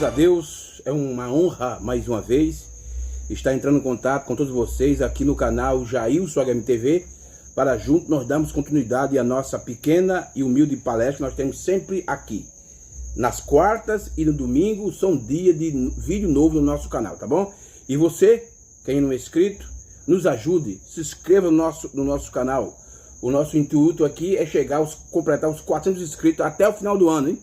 Graças a Deus, é uma honra mais uma vez estar entrando em contato com todos vocês aqui no canal Jailson HMTV, para juntos nós darmos continuidade à nossa pequena e humilde palestra que nós temos sempre aqui. Nas quartas e no domingo são dia de vídeo novo no nosso canal, tá bom? E você, quem não é inscrito, nos ajude, se inscreva no nosso canal. O nosso intuito aqui é completar os 400 inscritos até o final do ano, hein?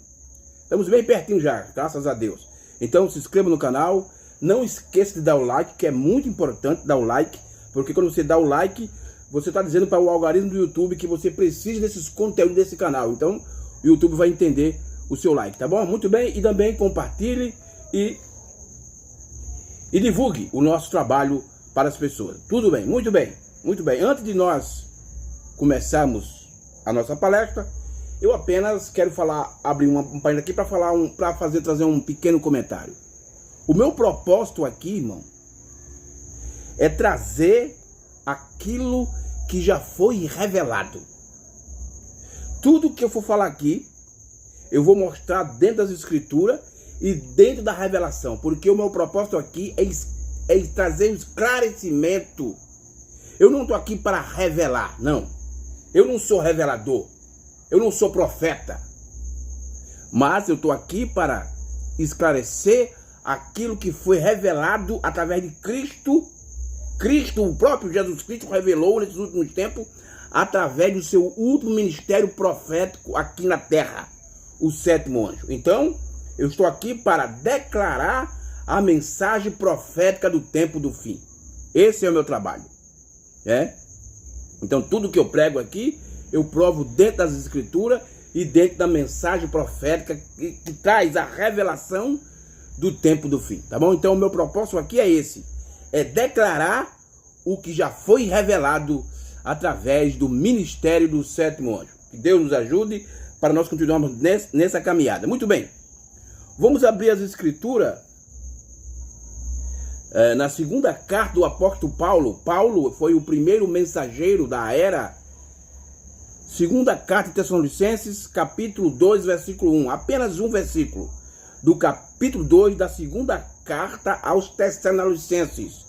Estamos bem pertinho já, graças a Deus. Então se inscreva no canal, não esqueça de dar o like, que é muito importante dar o like, porque quando você dá o like, você está dizendo para o algoritmo do YouTube que você precisa desses conteúdos desse canal. Então o YouTube vai entender o seu like, tá bom? Muito bem, e também compartilhe e divulgue o nosso trabalho para as pessoas. Tudo bem, muito bem, muito bem. Antes de nós começarmos a nossa palestra, eu apenas quero abrir um parênteses aqui para trazer um pequeno comentário. O meu propósito aqui, irmão, é trazer aquilo que já foi revelado. Tudo que eu for falar aqui, eu vou mostrar dentro das escrituras e dentro da revelação, porque o meu propósito aqui é trazer um esclarecimento. Eu não estou aqui para revelar, não. Eu não sou revelador. Eu não sou profeta, mas eu estou aqui para esclarecer aquilo que foi revelado através de Cristo. Cristo, o próprio Jesus Cristo, revelou nesses últimos tempos através do seu último ministério profético aqui na terra, o sétimo anjo. Então, eu estou aqui para declarar a mensagem profética do tempo do fim. Esse é o meu trabalho. Então, tudo que eu prego aqui, eu provo dentro das escrituras e dentro da mensagem profética que traz a revelação do tempo do fim, tá bom? Então o meu propósito aqui é esse, é declarar o que já foi revelado através do ministério do sétimo anjo. Que Deus nos ajude para nós continuarmos nessa caminhada. Muito bem, vamos abrir as escrituras na segunda carta do apóstolo Paulo. Paulo foi o primeiro mensageiro da era. Segunda carta de Tessalonicenses, capítulo 2, versículo 1. Apenas um versículo do capítulo 2 da segunda carta aos Tessalonicenses.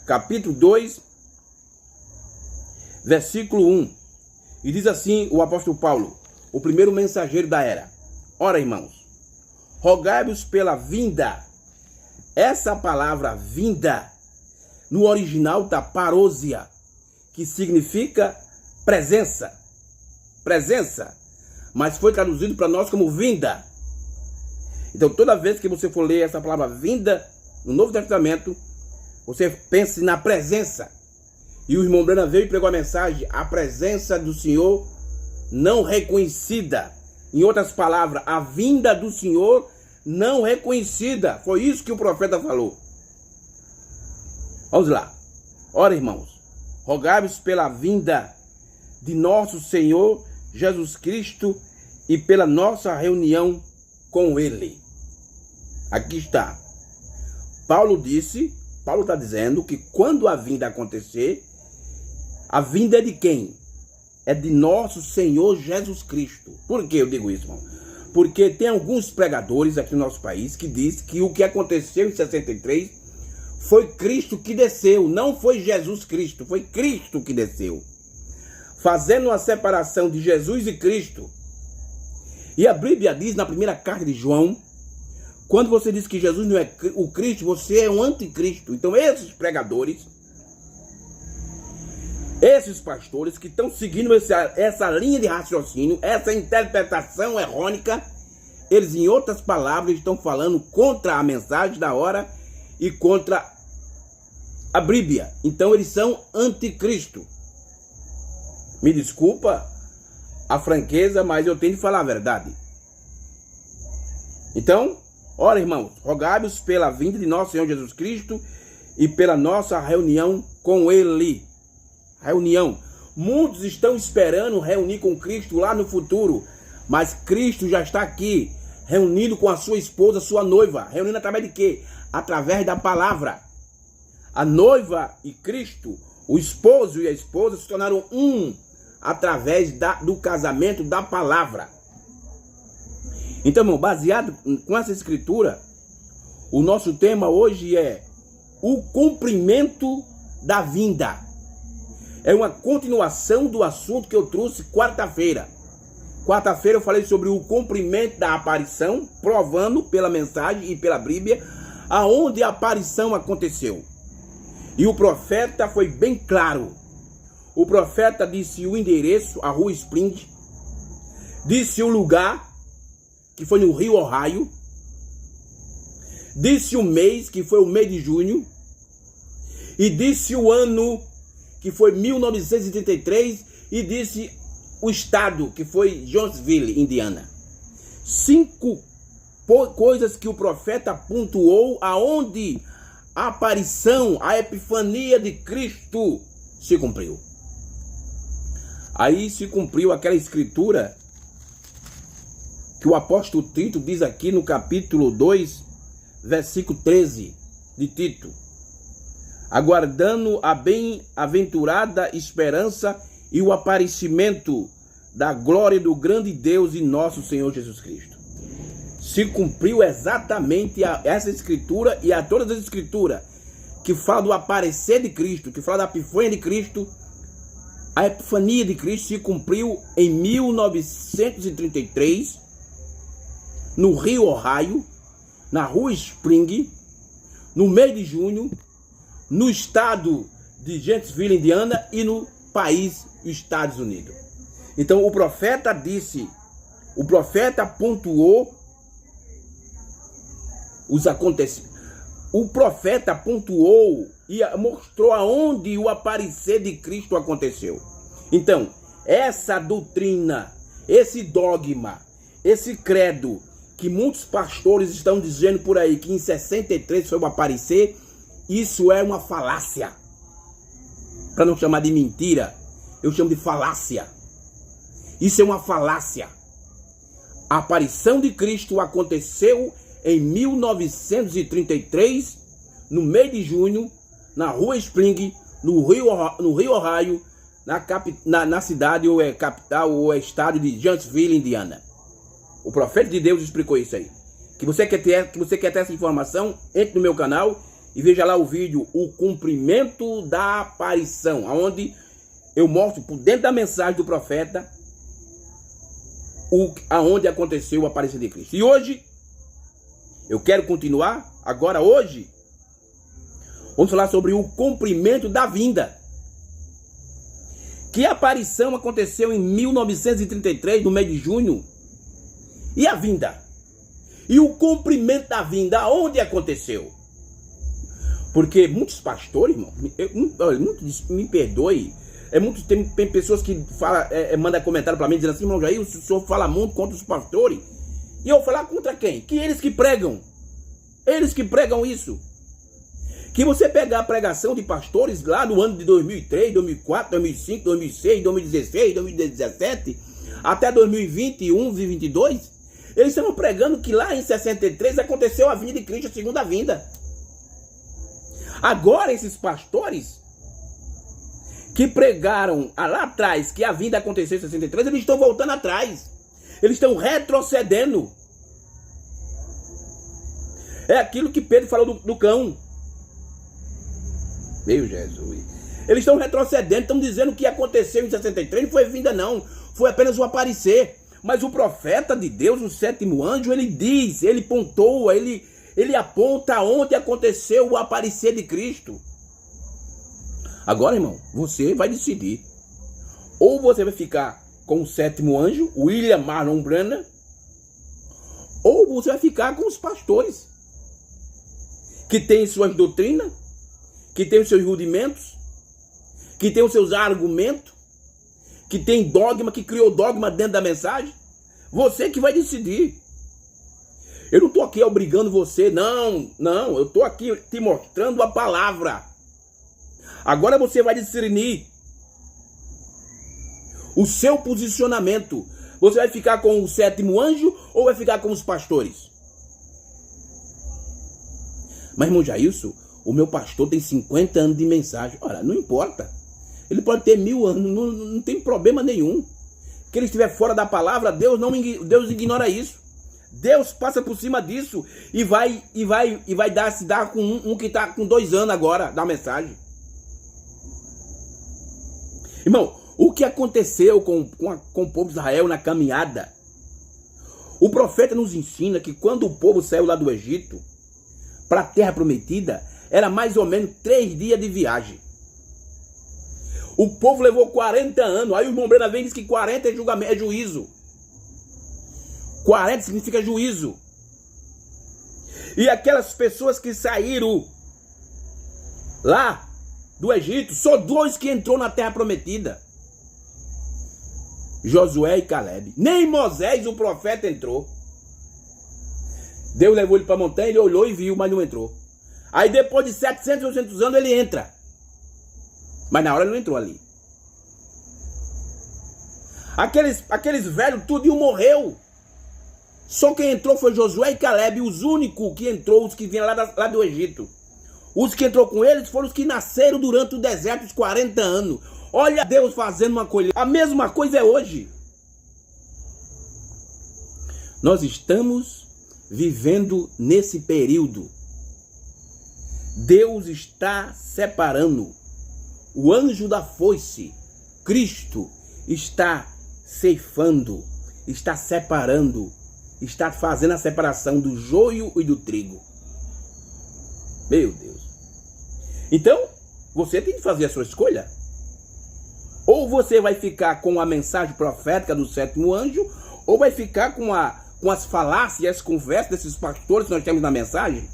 Capítulo 2, versículo 1. E diz assim o apóstolo Paulo, o primeiro mensageiro da era. Ora, irmãos, rogai-vos pela vinda. Essa palavra vinda, no original está parousia, que significa presença, mas foi traduzido para nós como vinda. Então toda vez que você for ler essa palavra vinda no Novo Testamento, você pense na presença. E o irmão Brana veio e pregou a mensagem, a presença do Senhor não reconhecida. Em outras palavras, a vinda do Senhor não reconhecida. Foi isso que o profeta falou. Vamos lá. Ora, irmãos, rogai-vos pela vinda de nosso Senhor Jesus Cristo e pela nossa reunião com Ele. Aqui está. Paulo está dizendo que quando a vinda acontecer, a vinda é de quem? É de nosso Senhor Jesus Cristo. Por que eu digo isso, irmão? Porque tem alguns pregadores aqui no nosso país que dizem que o que aconteceu em 63 foi Cristo que desceu, não foi Jesus Cristo, foi Cristo que desceu, fazendo uma separação de Jesus e Cristo. E a Bíblia diz na primeira carta de João, quando você diz que Jesus não é o Cristo, você é um anticristo. Então esses pregadores, esses pastores que estão seguindo essa linha de raciocínio, essa interpretação errônica, eles, em outras palavras, estão falando contra a mensagem da hora e contra a Bíblia. Então eles são anticristo. Me desculpa a franqueza, mas eu tenho de falar a verdade. Então, ora, irmãos, rogai-vos pela vinda de nosso Senhor Jesus Cristo e pela nossa reunião com Ele. Reunião. Muitos estão esperando reunir com Cristo lá no futuro, mas Cristo já está aqui, reunido com a sua esposa, sua noiva. Reunindo através de quê? Através da palavra. A noiva e Cristo, o esposo e a esposa se tornaram um através do casamento da palavra. Então, irmão, baseado com essa escritura, O nosso tema hoje é o cumprimento da vinda. É uma continuação do assunto que eu trouxe quarta-feira. Quarta-feira eu falei sobre o cumprimento da aparição, provando pela mensagem e pela Bíblia aonde a aparição aconteceu. E o profeta foi bem claro. O profeta disse o endereço, a rua Spring, disse o lugar, que foi no Rio Ohio, disse o mês, que foi o mês de junho, e disse o ano, que foi 1933, e disse o estado, que foi Jonesville, Indiana. 5 coisas que o profeta pontuou aonde a aparição, a epifania de Cristo se cumpriu. Aí se cumpriu aquela escritura que o apóstolo Tito diz aqui no capítulo 2, versículo 13 de Tito: aguardando a bem-aventurada esperança e o aparecimento da glória do grande Deus e nosso Senhor Jesus Cristo. Se cumpriu exatamente essa escritura e a todas as escrituras que falam do aparecer de Cristo, que falam da epifania de Cristo. A epifania de Cristo se cumpriu em 1933, no Rio Ohio, na rua Spring, no mês de junho, no estado de Jonesville, Indiana, e no país, Estados Unidos. Então o profeta pontuou os acontecimentos. O profeta pontuou e mostrou aonde o aparecer de Cristo aconteceu. Então, essa doutrina, esse dogma, esse credo que muitos pastores estão dizendo por aí que em 63 foi o aparecer, isso é uma falácia. Para não chamar de mentira, eu chamo de falácia. Isso é uma falácia. A aparição de Cristo aconteceu em 1933, no mês de junho, na rua Spring, no Rio Ohio, na cidade ou capital ou estado de Jonesville, Indiana. O profeta de Deus explicou isso aí. Que você quer ter essa informação, entre no meu canal e veja lá o vídeo, o cumprimento da aparição, onde eu mostro por dentro da mensagem do profeta aonde aconteceu o aparecer de Cristo. E hoje eu quero continuar. Agora hoje vamos falar sobre o cumprimento da vinda. Que aparição aconteceu em 1933, no mês de junho? E a vinda? E o cumprimento da vinda, aonde aconteceu? Porque muitos pastores, irmão, me perdoe, tem pessoas que mandam comentário para mim dizendo assim: irmão Jair, o senhor fala muito contra os pastores. E eu vou falar contra quem? Que eles que pregam. Eles que pregam isso. Que você pegar a pregação de pastores lá no ano de 2003, 2004, 2005, 2006, 2016, 2017, até 2021, 2022, eles estão pregando que lá em 63 aconteceu a vinda de Cristo, a segunda vinda. Agora esses pastores que pregaram lá atrás que a vinda aconteceu em 63, eles estão voltando atrás. Eles estão retrocedendo. É aquilo que Pedro falou do cão. Meu Jesus. Eles estão retrocedendo, estão dizendo que aconteceu em 63 não foi vinda não, foi apenas o aparecer. Mas o profeta de Deus, o sétimo anjo, ele diz, ele pontua, ele aponta onde aconteceu o aparecer de Cristo. Agora, irmão, você vai decidir. Ou você vai ficar com o sétimo anjo, William Marlon Branham, ou você vai ficar com os pastores, que têm suas doutrinas, que tem os seus rudimentos, que tem os seus argumentos, que tem dogma, que criou dogma dentro da mensagem. Você que vai decidir. Eu não estou aqui obrigando você, não, eu estou aqui te mostrando a palavra. Agora você vai discernir o seu posicionamento. Você vai ficar com o sétimo anjo ou vai ficar com os pastores? Mas, irmão Jailson, o meu pastor tem 50 anos de mensagem. Ora, não importa. Ele pode ter 1000 anos, não tem problema nenhum. Que ele estiver fora da palavra, Deus ignora isso. Deus passa por cima disso e vai se dar com um que está com 2 anos agora da mensagem. Irmão, o que aconteceu com o povo de Israel na caminhada? O profeta nos ensina que quando o povo saiu lá do Egito para a terra prometida, era mais ou menos 3 dias de viagem. O povo levou 40 anos. Aí o irmão Brena vem e diz que 40 é julgamento, é juízo. 40 significa juízo. E aquelas pessoas que saíram lá do Egito, só 2 que entrou na terra prometida: Josué e Caleb. Nem Moisés, o profeta, entrou. Deus levou ele para a montanha, ele olhou e viu, mas não entrou. Aí depois de 700, 800 anos ele entra. Mas na hora ele não entrou ali. Aqueles velhos tudo morreu. Só quem entrou foi Josué e Caleb, os únicos que entrou, os que vieram lá do Egito. Os que entrou com eles foram os que nasceram durante o deserto, os 40 anos. Olha Deus fazendo uma colheita. A mesma coisa é hoje. Nós estamos vivendo nesse período. Deus está separando. O anjo da foice, Cristo, está ceifando, está separando, está fazendo a separação do joio e do trigo. Meu Deus. Então, você tem que fazer a sua escolha. Ou você vai ficar com a mensagem profética do 7º anjo, ou vai ficar com as falácias, as conversas desses pastores que nós temos na mensagem.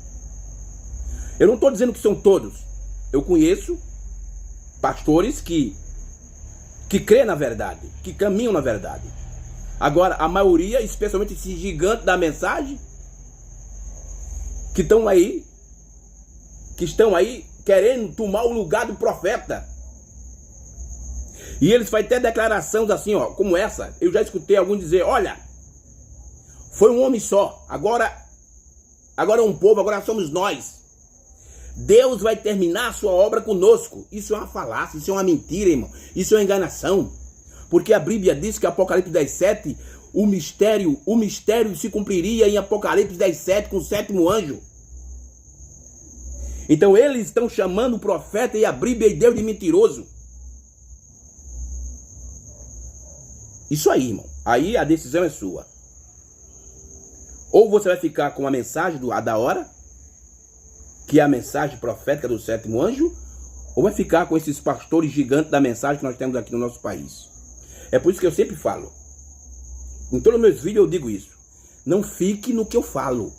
Eu não estou dizendo que são todos. Eu conheço pastores que crê na verdade, que caminham na verdade. Agora, a maioria, especialmente esse gigante da mensagem, que estão aí querendo tomar o lugar do profeta. E eles fazem até declarações assim, ó, como essa. Eu já escutei alguns dizer: olha, foi um homem só, agora é um povo, agora somos nós. Deus vai terminar a sua obra conosco. Isso é uma falácia, isso é uma mentira, irmão. Isso é uma enganação. Porque a Bíblia diz que Apocalipse 10:7, o mistério se cumpriria em Apocalipse 10:7 com o 7º anjo. Então eles estão chamando o profeta e a Bíblia e Deus de mentiroso. Isso aí, irmão. Aí a decisão é sua. Ou você vai ficar com a mensagem da hora, que é a mensagem profética do 7º anjo, ou vai ficar com esses pastores gigantes da mensagem que nós temos aqui no nosso país. É por isso que eu sempre falo, em todos os meus vídeos eu digo isso: não fique no que eu falo.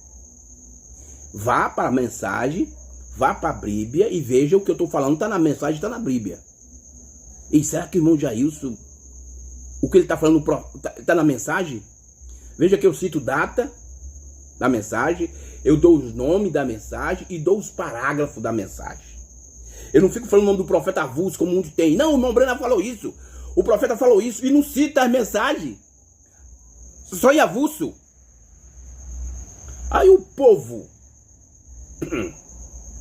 Vá para a mensagem, vá para a Bíblia e veja o que eu estou falando. Está na mensagem, está na Bíblia. E será que o irmão Jailson, o que ele está falando está na mensagem? Veja que eu cito data da mensagem, eu dou os nomes da mensagem e dou os parágrafos da mensagem. Eu não fico falando o nome do profeta avulso como muitos tem. Não, o irmão Brena falou isso, o profeta falou isso, e não cita as mensagens. Só em avulso. Aí o povo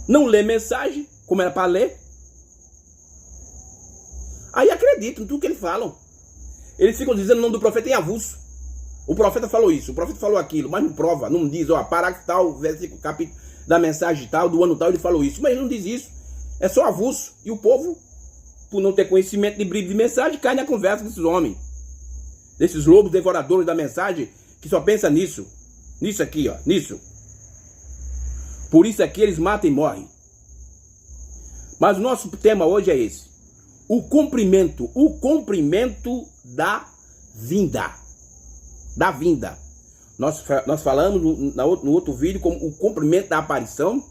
não lê mensagem como era para ler. Aí acreditam em tudo que eles falam. Eles ficam dizendo o nome do profeta em avulso. O profeta falou isso, o profeta falou aquilo, mas não prova, não diz, ó, parágrafo tal, versículo, capítulo da mensagem tal, do ano tal, ele falou isso. Mas ele não diz isso, é só avulso. E o povo, por não ter conhecimento de Bíblia de mensagem, cai na conversa desses homens. Desses lobos devoradores da mensagem, que só pensa nisso. Nisso aqui, ó, nisso. Por isso aqui eles matam e morrem. Mas o nosso tema hoje é esse: o cumprimento da vinda. Da vinda. Nós falamos no outro vídeo como o cumprimento da aparição.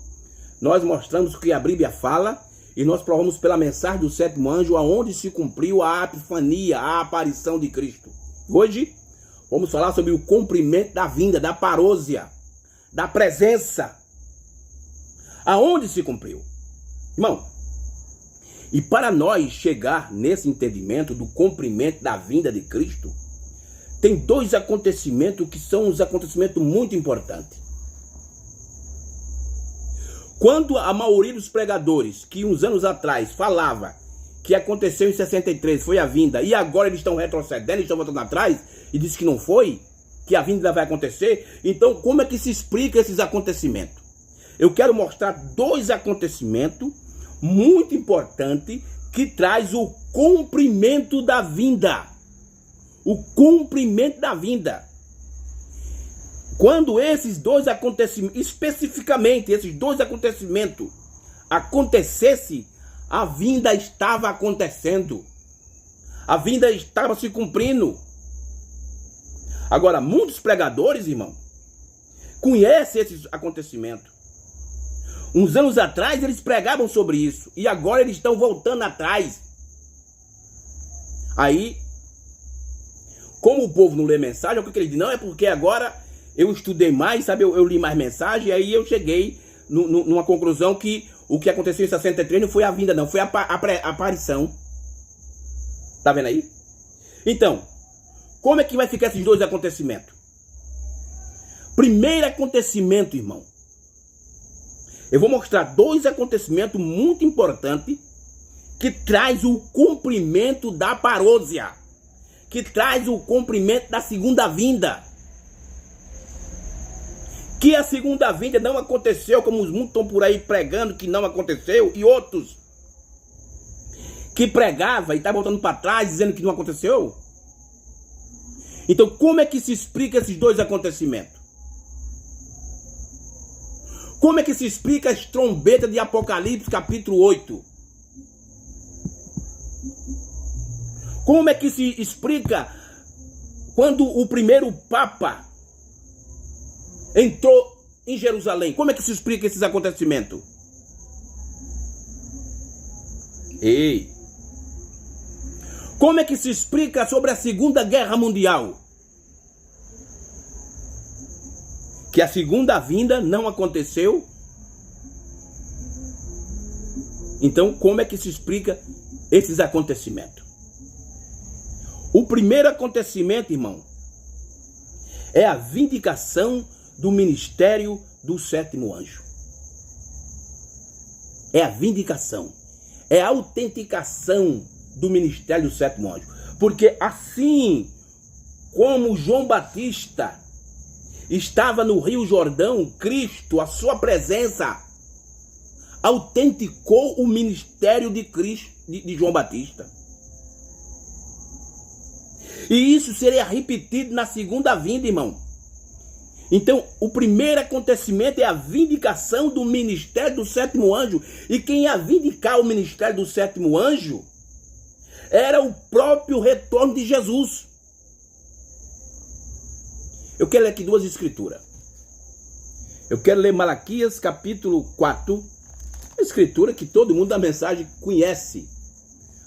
Nós mostramos o que a Bíblia fala e nós provamos pela mensagem do 7º anjo aonde se cumpriu a epifania, a aparição de Cristo. Hoje vamos falar sobre o cumprimento da vinda, da parousia, da presença. Aonde se cumpriu? Irmão, e para nós chegar nesse entendimento do cumprimento da vinda de Cristo, tem 2 acontecimentos que são os acontecimentos muito importantes. Quando a maioria dos pregadores, que uns anos atrás falava que aconteceu em 63, foi a vinda, e agora eles estão retrocedendo, eles estão voltando atrás, e diz que não foi, que a vinda vai acontecer. Então, como é que se explica esses acontecimentos? Eu quero mostrar dois acontecimentos muito importantes que traz o cumprimento da vinda. O cumprimento da vinda. Quando esses dois acontecimentos, especificamente esses dois acontecimentos, acontecesse, a vinda estava acontecendo. A vinda estava se cumprindo. Agora, muitos pregadores, irmão, conhecem esses acontecimentos. Uns anos atrás eles pregavam sobre isso. E agora eles estão voltando atrás. Aí, como o povo não lê mensagem, o que ele diz? Não, é porque agora eu estudei mais, sabe? Eu li mais mensagem. E aí eu cheguei numa conclusão que o que aconteceu em 63 não foi a vinda, não. Foi a aparição. Tá vendo aí? Então, como é que vai ficar esses dois acontecimentos? Primeiro acontecimento, irmão. Eu vou mostrar dois acontecimentos muito importantes que traz o cumprimento da parousia, que traz o cumprimento da segunda vinda. Que a segunda vinda não aconteceu, como os muitos estão por aí pregando que não aconteceu, e outros que pregava e tá voltando para trás dizendo que não aconteceu. Então, como é que se explica esses dois acontecimentos? Como é que se explica as trombetas de Apocalipse capítulo 8? Como é que se explica quando o primeiro Papa entrou em Jerusalém? Como é que se explica esses acontecimentos? Ei! Como é que se explica sobre a Segunda Guerra Mundial? Que a segunda vinda não aconteceu. Então, como é que se explica esses acontecimentos? O primeiro acontecimento, irmão, é a vindicação do ministério do sétimo anjo. É a vindicação. É a autenticação do ministério do sétimo anjo. Porque assim como João Batista estava no Rio Jordão, Cristo, a sua presença, autenticou o ministério de Cristo, de João Batista. E isso seria repetido na segunda vinda, irmão. Então, o primeiro acontecimento é a vindicação do ministério do sétimo anjo. E quem ia vindicar o ministério do sétimo anjo era o próprio retorno de Jesus. Eu quero ler aqui duas escrituras. Eu quero ler Malaquias capítulo 4. Uma escritura que todo mundo da mensagem conhece.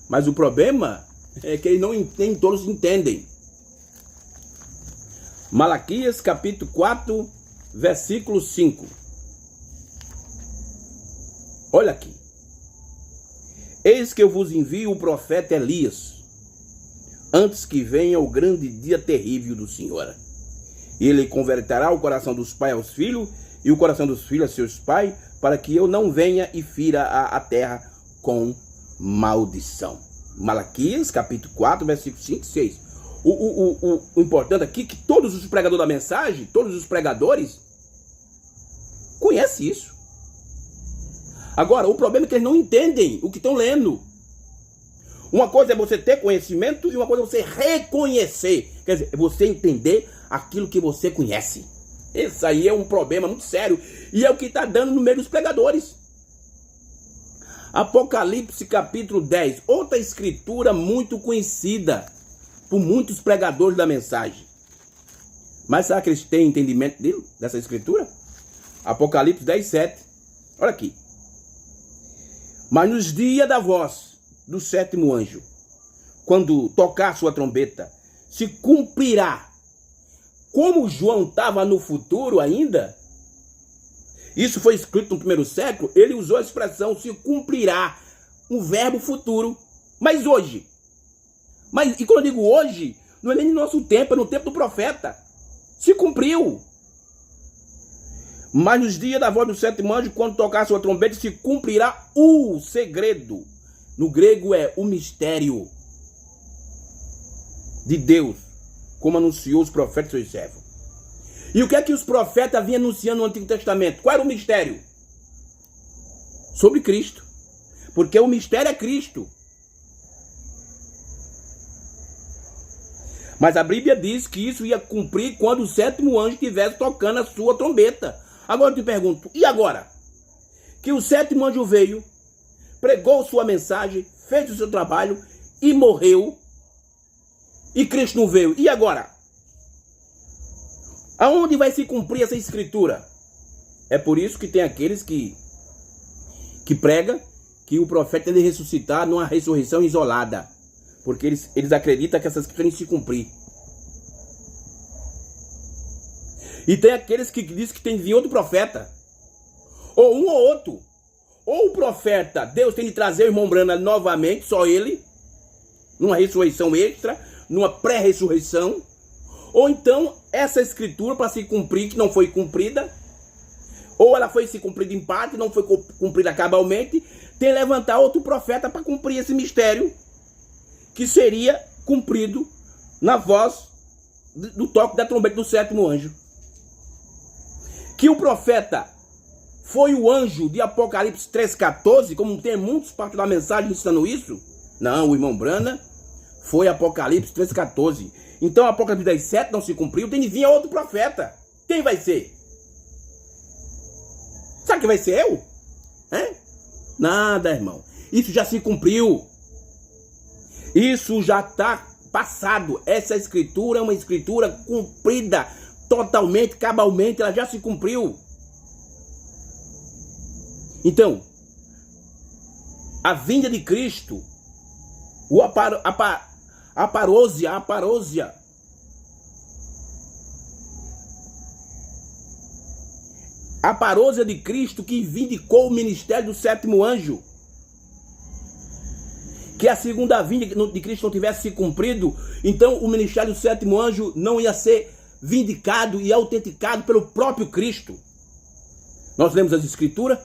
Mas o problema é que eles não entendem, todos entendem. Malaquias capítulo 4, versículo 5. Olha aqui. Eis que eu vos envio o profeta Elias, antes que venha o grande dia terrível do Senhor. E ele converterá o coração dos pais aos filhos, e o coração dos filhos a seus pais, para que eu não venha e fira a terra com maldição. Malaquias capítulo 4, versículo 5 e 6. O importante aqui é que todos os pregadores da mensagem, todos os pregadores, conhecem isso. Agora, o problema é que eles não entendem o que estão lendo. Uma coisa é você ter conhecimento e uma coisa é você reconhecer. Quer dizer, é você entender aquilo que você conhece. Esse aí é um problema muito sério. E é o que está dando no meio dos pregadores. Apocalipse capítulo 10. Outra escritura muito conhecida por muitos pregadores da mensagem. Mas será que eles têm entendimento dessa escritura? Apocalipse 10, 7. Olha aqui. Mas nos dias da voz do sétimo anjo, quando tocar sua trombeta, se cumprirá. Como João estava no futuro ainda, isso foi escrito no primeiro século, ele usou a expressão se cumprirá, um verbo futuro. Mas hoje, e quando eu digo hoje, não é nem no nosso tempo, é no tempo do profeta. Se cumpriu. Mas nos dias da voz do sétimo anjo, quando tocar sua trombeta, se cumprirá o segredo. No grego é o mistério de Deus, como anunciou os profetas e seus servos. E o que é que os profetas vinham anunciando no Antigo Testamento? Qual era o mistério? Sobre Cristo. Porque o mistério é Cristo. Mas a Bíblia diz que isso ia cumprir quando o sétimo anjo estivesse tocando a sua trombeta. Agora eu te pergunto, e agora? Que o sétimo anjo veio, pregou sua mensagem, fez o seu trabalho e morreu. E Cristo não veio. E agora? Aonde vai se cumprir essa escritura? É por isso que tem aqueles que pregam que o profeta deve ressuscitar numa ressurreição isolada. Porque eles acreditam que essas escrituras se cumprir. E tem aqueles que dizem que tem que vir outro profeta. Ou um ou outro. Ou o profeta, Deus tem de trazer o irmão Branham novamente, só ele, numa ressurreição extra, numa pré-ressurreição. Ou então, essa escritura para se cumprir, que não foi cumprida, ou ela foi se cumprida em parte, não foi cumprida cabalmente, tem que levantar outro profeta para cumprir esse mistério, que seria cumprido na voz do toque da trombeta do sétimo anjo. Que o profeta foi o anjo de Apocalipse 3,14, como tem muitos partes da mensagem ensinando isso. Não, o irmão Branham foi Apocalipse 3,14. Então Apocalipse 10,7 não se cumpriu, tem de vir outro profeta. Quem vai ser? Sabe que vai ser eu? Nada, irmão. Isso já se cumpriu. Isso já está passado. Essa escritura é uma escritura cumprida totalmente, cabalmente, ela já se cumpriu. Então, a vinda de Cristo, a parousia, a parousia de Cristo que vindicou o ministério do sétimo anjo. Que a segunda vinda de Cristo não tivesse se cumprido, então o ministério do sétimo anjo não ia ser vindicado e autenticado pelo próprio Cristo. Nós lemos as escrituras.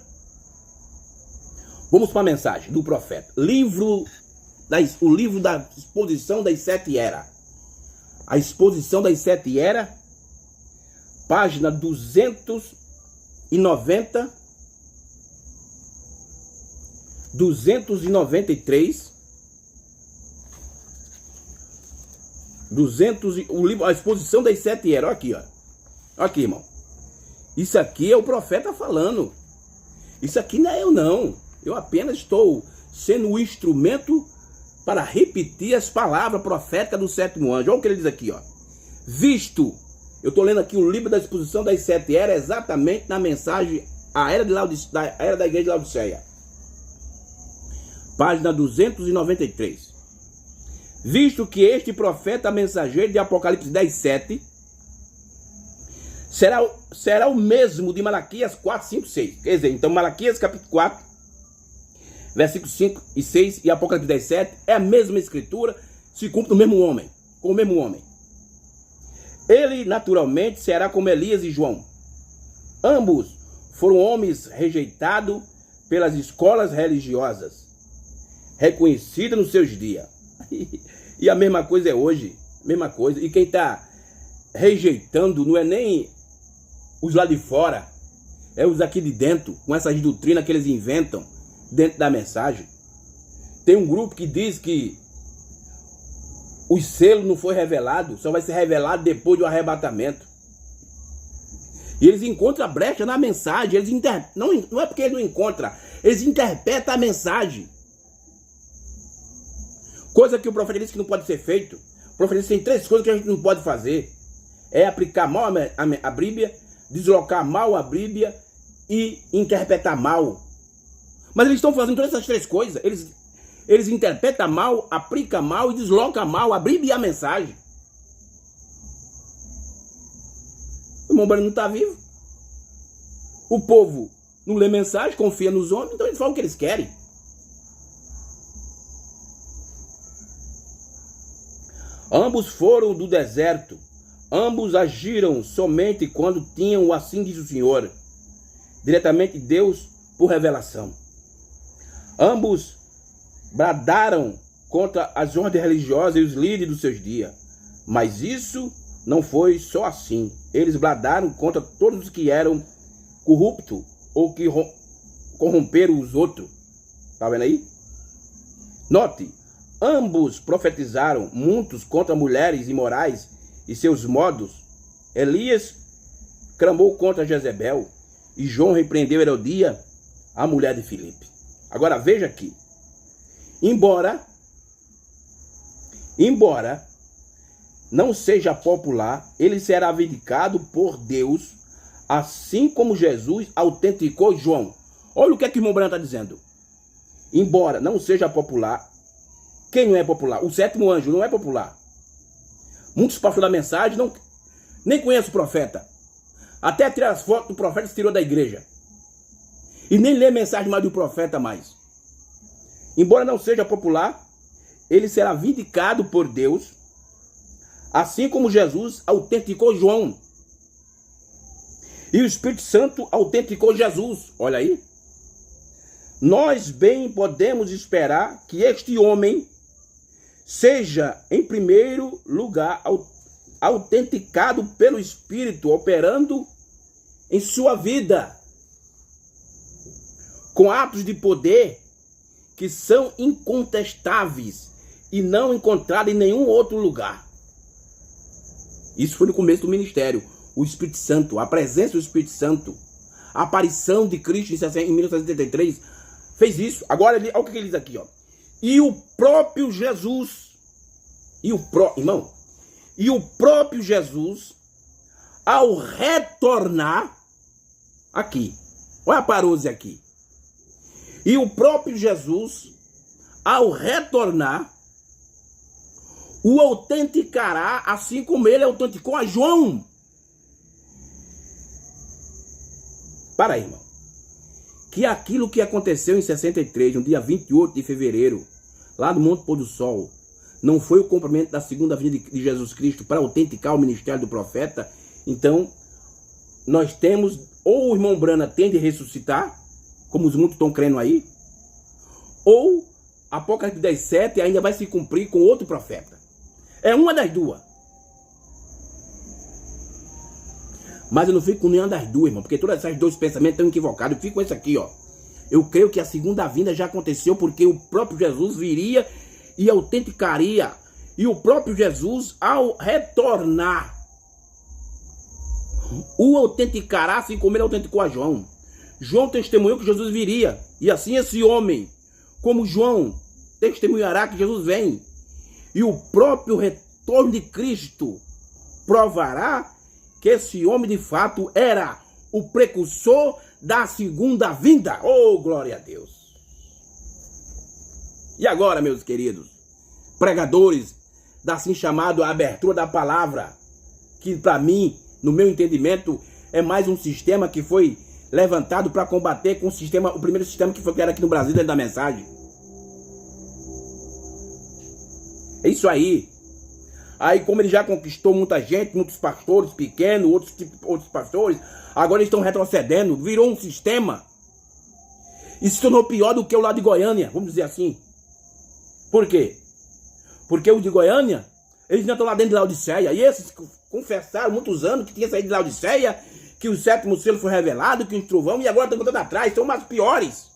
Vamos para a mensagem do profeta. O livro da exposição das 7 eras. A exposição das 7 eras, página 290, 293, a exposição das 7 eras. Olha aqui, ó. Olha aqui, irmão. Isso aqui é o profeta falando. Isso aqui não é eu, não. Eu apenas estou sendo o instrumento para repetir as palavras proféticas do sétimo anjo. Olha o que ele diz aqui, ó. Visto, eu estou lendo aqui o livro da exposição das 7 eras, exatamente na mensagem a era da igreja de Laodiceia. Página 293. Visto que este profeta mensageiro de Apocalipse 10:7 será o mesmo de Malaquias 4, 5, 6. Quer dizer, então Malaquias capítulo 4, versículos 5 e 6 e Apocalipse 10:7 é a mesma escritura, se cumpre no mesmo homem, com o mesmo homem. Ele naturalmente será como Elias e João. Ambos foram homens rejeitados pelas escolas religiosas, reconhecidos nos seus dias. E a mesma coisa é hoje, mesma coisa. E quem está rejeitando não é nem os lá de fora, é os aqui de dentro, com essas doutrinas que eles inventam dentro da mensagem. Tem um grupo que diz que o selo não foi revelado, só vai ser revelado depois do arrebatamento. E eles encontram a brecha na mensagem, não é porque eles não encontram, eles interpretam a mensagem. Coisa que o profeta disse que não pode ser feito. O profeta disse que tem 3 coisas que a gente não pode fazer. É aplicar mal a Bíblia, deslocar mal a Bíblia e interpretar mal. Mas eles estão fazendo todas essas 3 coisas. Eles interpretam mal, aplicam mal e deslocam mal a Bíblia e a mensagem. O irmão Branham não está vivo. O povo não lê mensagem, confia nos homens, então eles falam o que eles querem. Ambos foram do deserto. Ambos agiram somente quando tinham o assim diz o Senhor, diretamente de Deus por revelação. Ambos bradaram contra as ordens religiosas e os líderes dos seus dias. Mas isso não foi só assim. Eles bradaram contra todos os que eram corruptos ou que corromperam os outros. Tá vendo aí? Note, ambos profetizaram muitos contra mulheres imorais e seus modos. Elias clamou contra Jezebel e João repreendeu Herodia, a mulher de Filipe. Agora veja aqui. Embora não seja popular, ele será vindicado por Deus, assim como Jesus autenticou João. Olha o que é que o irmão Branco está dizendo. Embora não seja popular, quem não é popular? O sétimo anjo não é popular. Muitos pastores da mensagem nem conhecem o profeta. Até tirar as fotos do profeta se tirou da igreja. E nem lê mensagem mais do profeta mais. Embora não seja popular, ele será vindicado por Deus, assim como Jesus autenticou João. E o Espírito Santo autenticou Jesus. Olha aí. Nós bem podemos esperar que este homem seja, em primeiro lugar, autenticado pelo Espírito, operando em sua vida, com atos de poder que são incontestáveis e não encontrados em nenhum outro lugar. Isso foi no começo do ministério. O Espírito Santo, a presença do Espírito Santo, a aparição de Cristo em 1973 fez isso. Agora, olha o que ele diz aqui, ó. E o próprio Jesus, e o próprio Jesus, ao retornar, aqui, olha a parousia aqui. E o próprio Jesus, ao retornar, o autenticará, assim como ele autenticou a João. Para aí, irmão. Que aquilo que aconteceu em 63, no dia 28 de fevereiro, lá no Monte Pôr do Sol, não foi o cumprimento da segunda vinda de Jesus Cristo para autenticar o ministério do profeta. Então, nós temos, ou o irmão Brana tem de ressuscitar, como os muitos estão crendo aí, ou Apocalipse 10:7 ainda vai se cumprir com outro profeta. É uma das duas. Mas eu não fico com nenhuma das duas, irmão, porque todos esses dois pensamentos estão equivocados. Eu fico com esse aqui, ó. Eu creio que a segunda vinda já aconteceu, porque o próprio Jesus viria e autenticaria. E o próprio Jesus, ao retornar, o autenticará, assim como ele autenticou a João. João testemunhou que Jesus viria. E assim esse homem, como João, testemunhará que Jesus vem. E o próprio retorno de Cristo provará que esse homem de fato era o precursor da segunda vinda. Oh, glória a Deus! E agora, meus queridos pregadores da assim chamada abertura da palavra, que para mim, no meu entendimento, é mais um sistema que foi levantado para combater com o primeiro sistema que foi criado aqui no Brasil, dentro da mensagem. É isso aí. Aí, como ele já conquistou muita gente, muitos pastores pequenos, outros pastores, agora eles estão retrocedendo, virou um sistema e se tornou pior do que o lado de Goiânia, vamos dizer assim. Por quê? Porque os de Goiânia, eles não estão lá dentro de Laodiceia, e esses confessaram muitos anos que tinha saído de Laodiceia, que o sétimo selo foi revelado, que o trovão, e agora estão voltando atrás, são mais piores.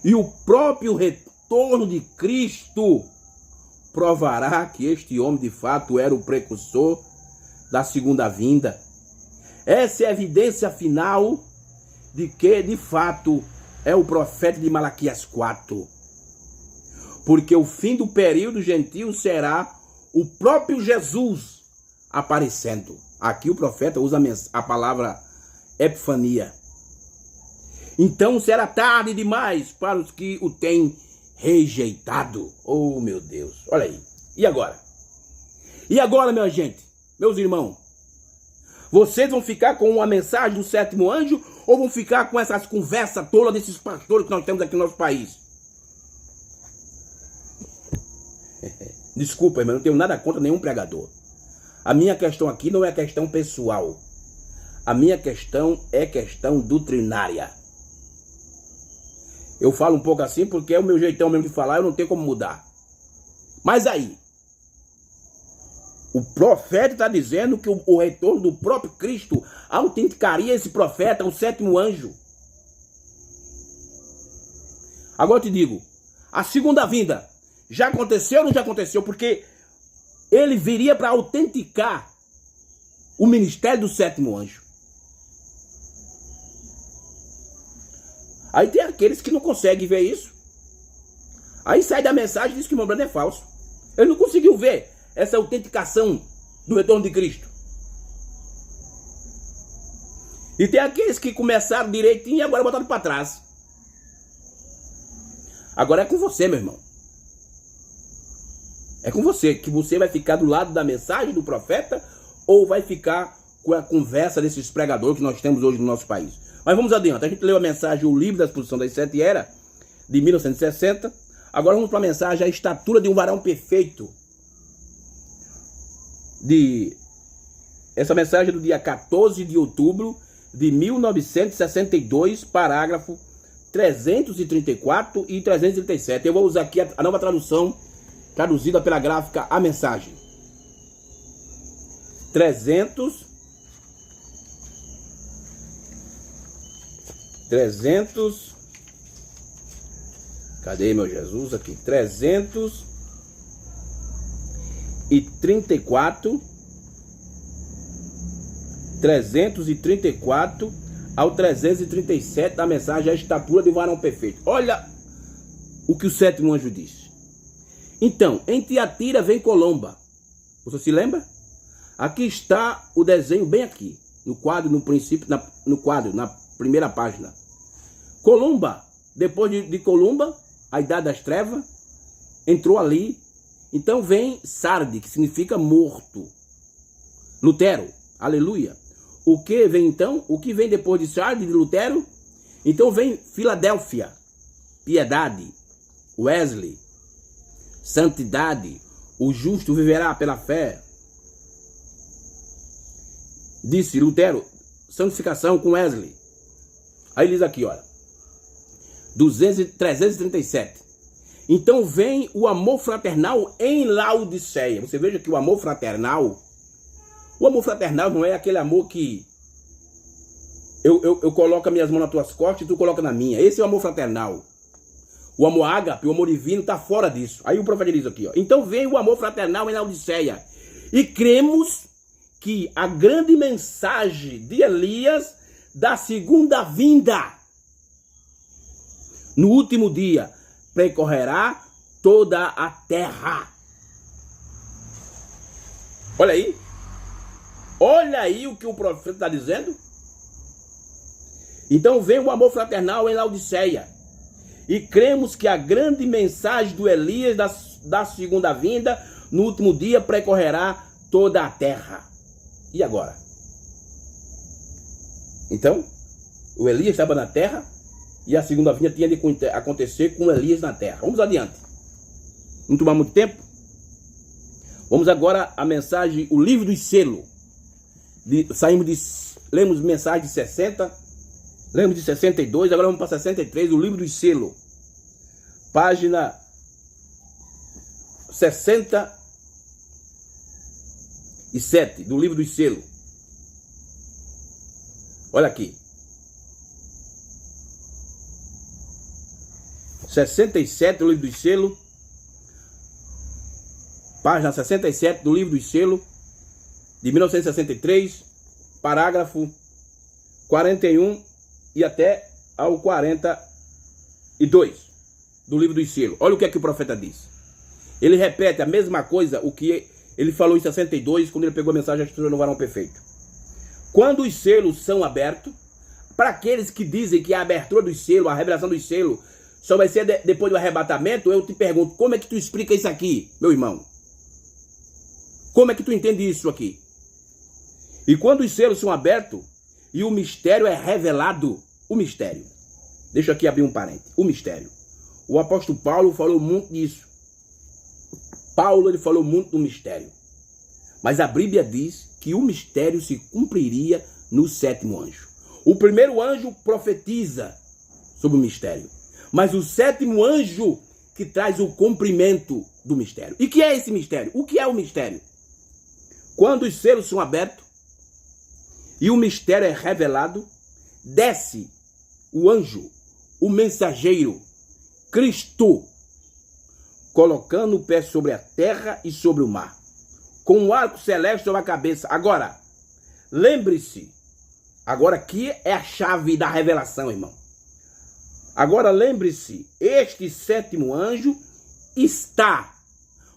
E o próprio retorno de Cristo provará que este homem de fato era o precursor da segunda vinda. Essa é a evidência final de que de fato é o profeta de Malaquias 4. Porque o fim do período gentil será o próprio Jesus aparecendo. Aqui o profeta usa a palavra epifania. Então será tarde demais para os que o têm rejeitado. Oh, meu Deus. Olha aí. E agora? E agora, minha gente? Meus irmãos? Vocês vão ficar com a mensagem do sétimo anjo ou vão ficar com essas conversas tolas desses pastores que nós temos aqui no nosso país? Desculpa, irmão, eu não tenho nada contra nenhum pregador. A minha questão aqui não é questão pessoal. A minha questão é questão doutrinária. Eu falo um pouco assim porque é o meu jeitão mesmo de falar, eu não tenho como mudar. Mas aí, O profeta está dizendo que o retorno do próprio Cristo autenticaria esse profeta, o sétimo anjo. Agora eu te digo, a segunda vinda já aconteceu ou não já aconteceu? Porque ele viria para autenticar o ministério do sétimo anjo. Aí tem aqueles que não conseguem ver isso. Aí sai da mensagem e diz que o Mombrando é falso. Ele não conseguiu ver essa autenticação do retorno de Cristo. E tem aqueles que começaram direitinho e agora botaram para trás. Agora é com você, meu irmão. É com você, que você vai ficar do lado da mensagem do profeta ou vai ficar com a conversa desses pregadores que nós temos hoje no nosso país. Mas vamos adiante. A gente leu a mensagem, o livro da exposição das 7 eras, de 1960. Agora vamos para a mensagem, a estatura de um varão perfeito. Essa mensagem é do dia 14 de outubro de 1962, parágrafo 334 e 337. Eu vou usar aqui a nova tradução, traduzida pela gráfica A Mensagem. 300. Cadê meu Jesus aqui? 334 ao 337 da mensagem, a estatura de um varão perfeito. Olha o que o sétimo anjo disse. Então, em Tiatira vem Colomba. Você se lembra? Aqui está o desenho bem aqui, no quadro, no princípio, no quadro, na primeira página. Columba, depois de Columba, a idade das trevas, entrou ali. Então vem Sarde, que significa morto. Lutero, aleluia. O que vem então? O que vem depois de Sarde, de Lutero? Então vem Filadélfia, piedade, Wesley, santidade, o justo viverá pela fé. Disse Lutero, santificação com Wesley. Aí diz aqui, olha, 337. Então vem o amor fraternal em Laodiceia. Você veja que o amor fraternal não é aquele amor que eu coloco as minhas mãos nas tuas costas e tu coloca na minha. Esse é o amor fraternal. O amor ágape, o amor divino está fora disso. Aí o profeta diz aqui, ó, então vem o amor fraternal em Laodiceia. E cremos que a grande mensagem de Elias da segunda vinda no último dia percorrerá toda a terra. Olha aí. Olha aí o que o profeta está dizendo. Então vem o amor fraternal em Laodiceia. E cremos que a grande mensagem do Elias da segunda vinda no último dia percorrerá toda a terra. E agora? Então, o Elias estava na terra e a segunda vinda tinha de acontecer com Elias na terra. Vamos adiante. Não tomar muito tempo. Vamos agora à mensagem, o livro dos selos. Lemos mensagem de 60, lemos de 62, agora vamos para 63, o livro dos selos. Página 67 do livro dos selos. Olha aqui. 67 do livro dos selos. Página 67 do livro dos selos. De 1963. Parágrafo 41 e até ao 42 do livro dos selos. Olha o que é que o profeta diz. Ele repete a mesma coisa, o que ele falou em 62, quando ele pegou a mensagem da estrutura do varão perfeito. Quando os selos são abertos, para aqueles que dizem que a abertura dos selos, a revelação dos selos, só vai ser depois do arrebatamento, eu te pergunto, como é que tu explica isso aqui, meu irmão? Como é que tu entende isso aqui? E quando os selos são abertos e o mistério é revelado, o mistério. Deixa eu aqui abrir um parênteses. O mistério. O apóstolo Paulo falou muito disso. Paulo ele falou muito do mistério. Mas a Bíblia diz que o mistério se cumpriria no sétimo anjo. O primeiro anjo profetiza sobre o mistério. Mas o sétimo anjo que traz o cumprimento do mistério. E que é esse mistério? O que é o mistério? Quando os selos são abertos e o mistério é revelado, desce o anjo, o mensageiro, Cristo, colocando o pé sobre a terra e sobre o mar, com um arco celeste sobre a cabeça. Agora, lembre-se, agora aqui é a chave da revelação, irmão. Agora lembre-se, este sétimo anjo está.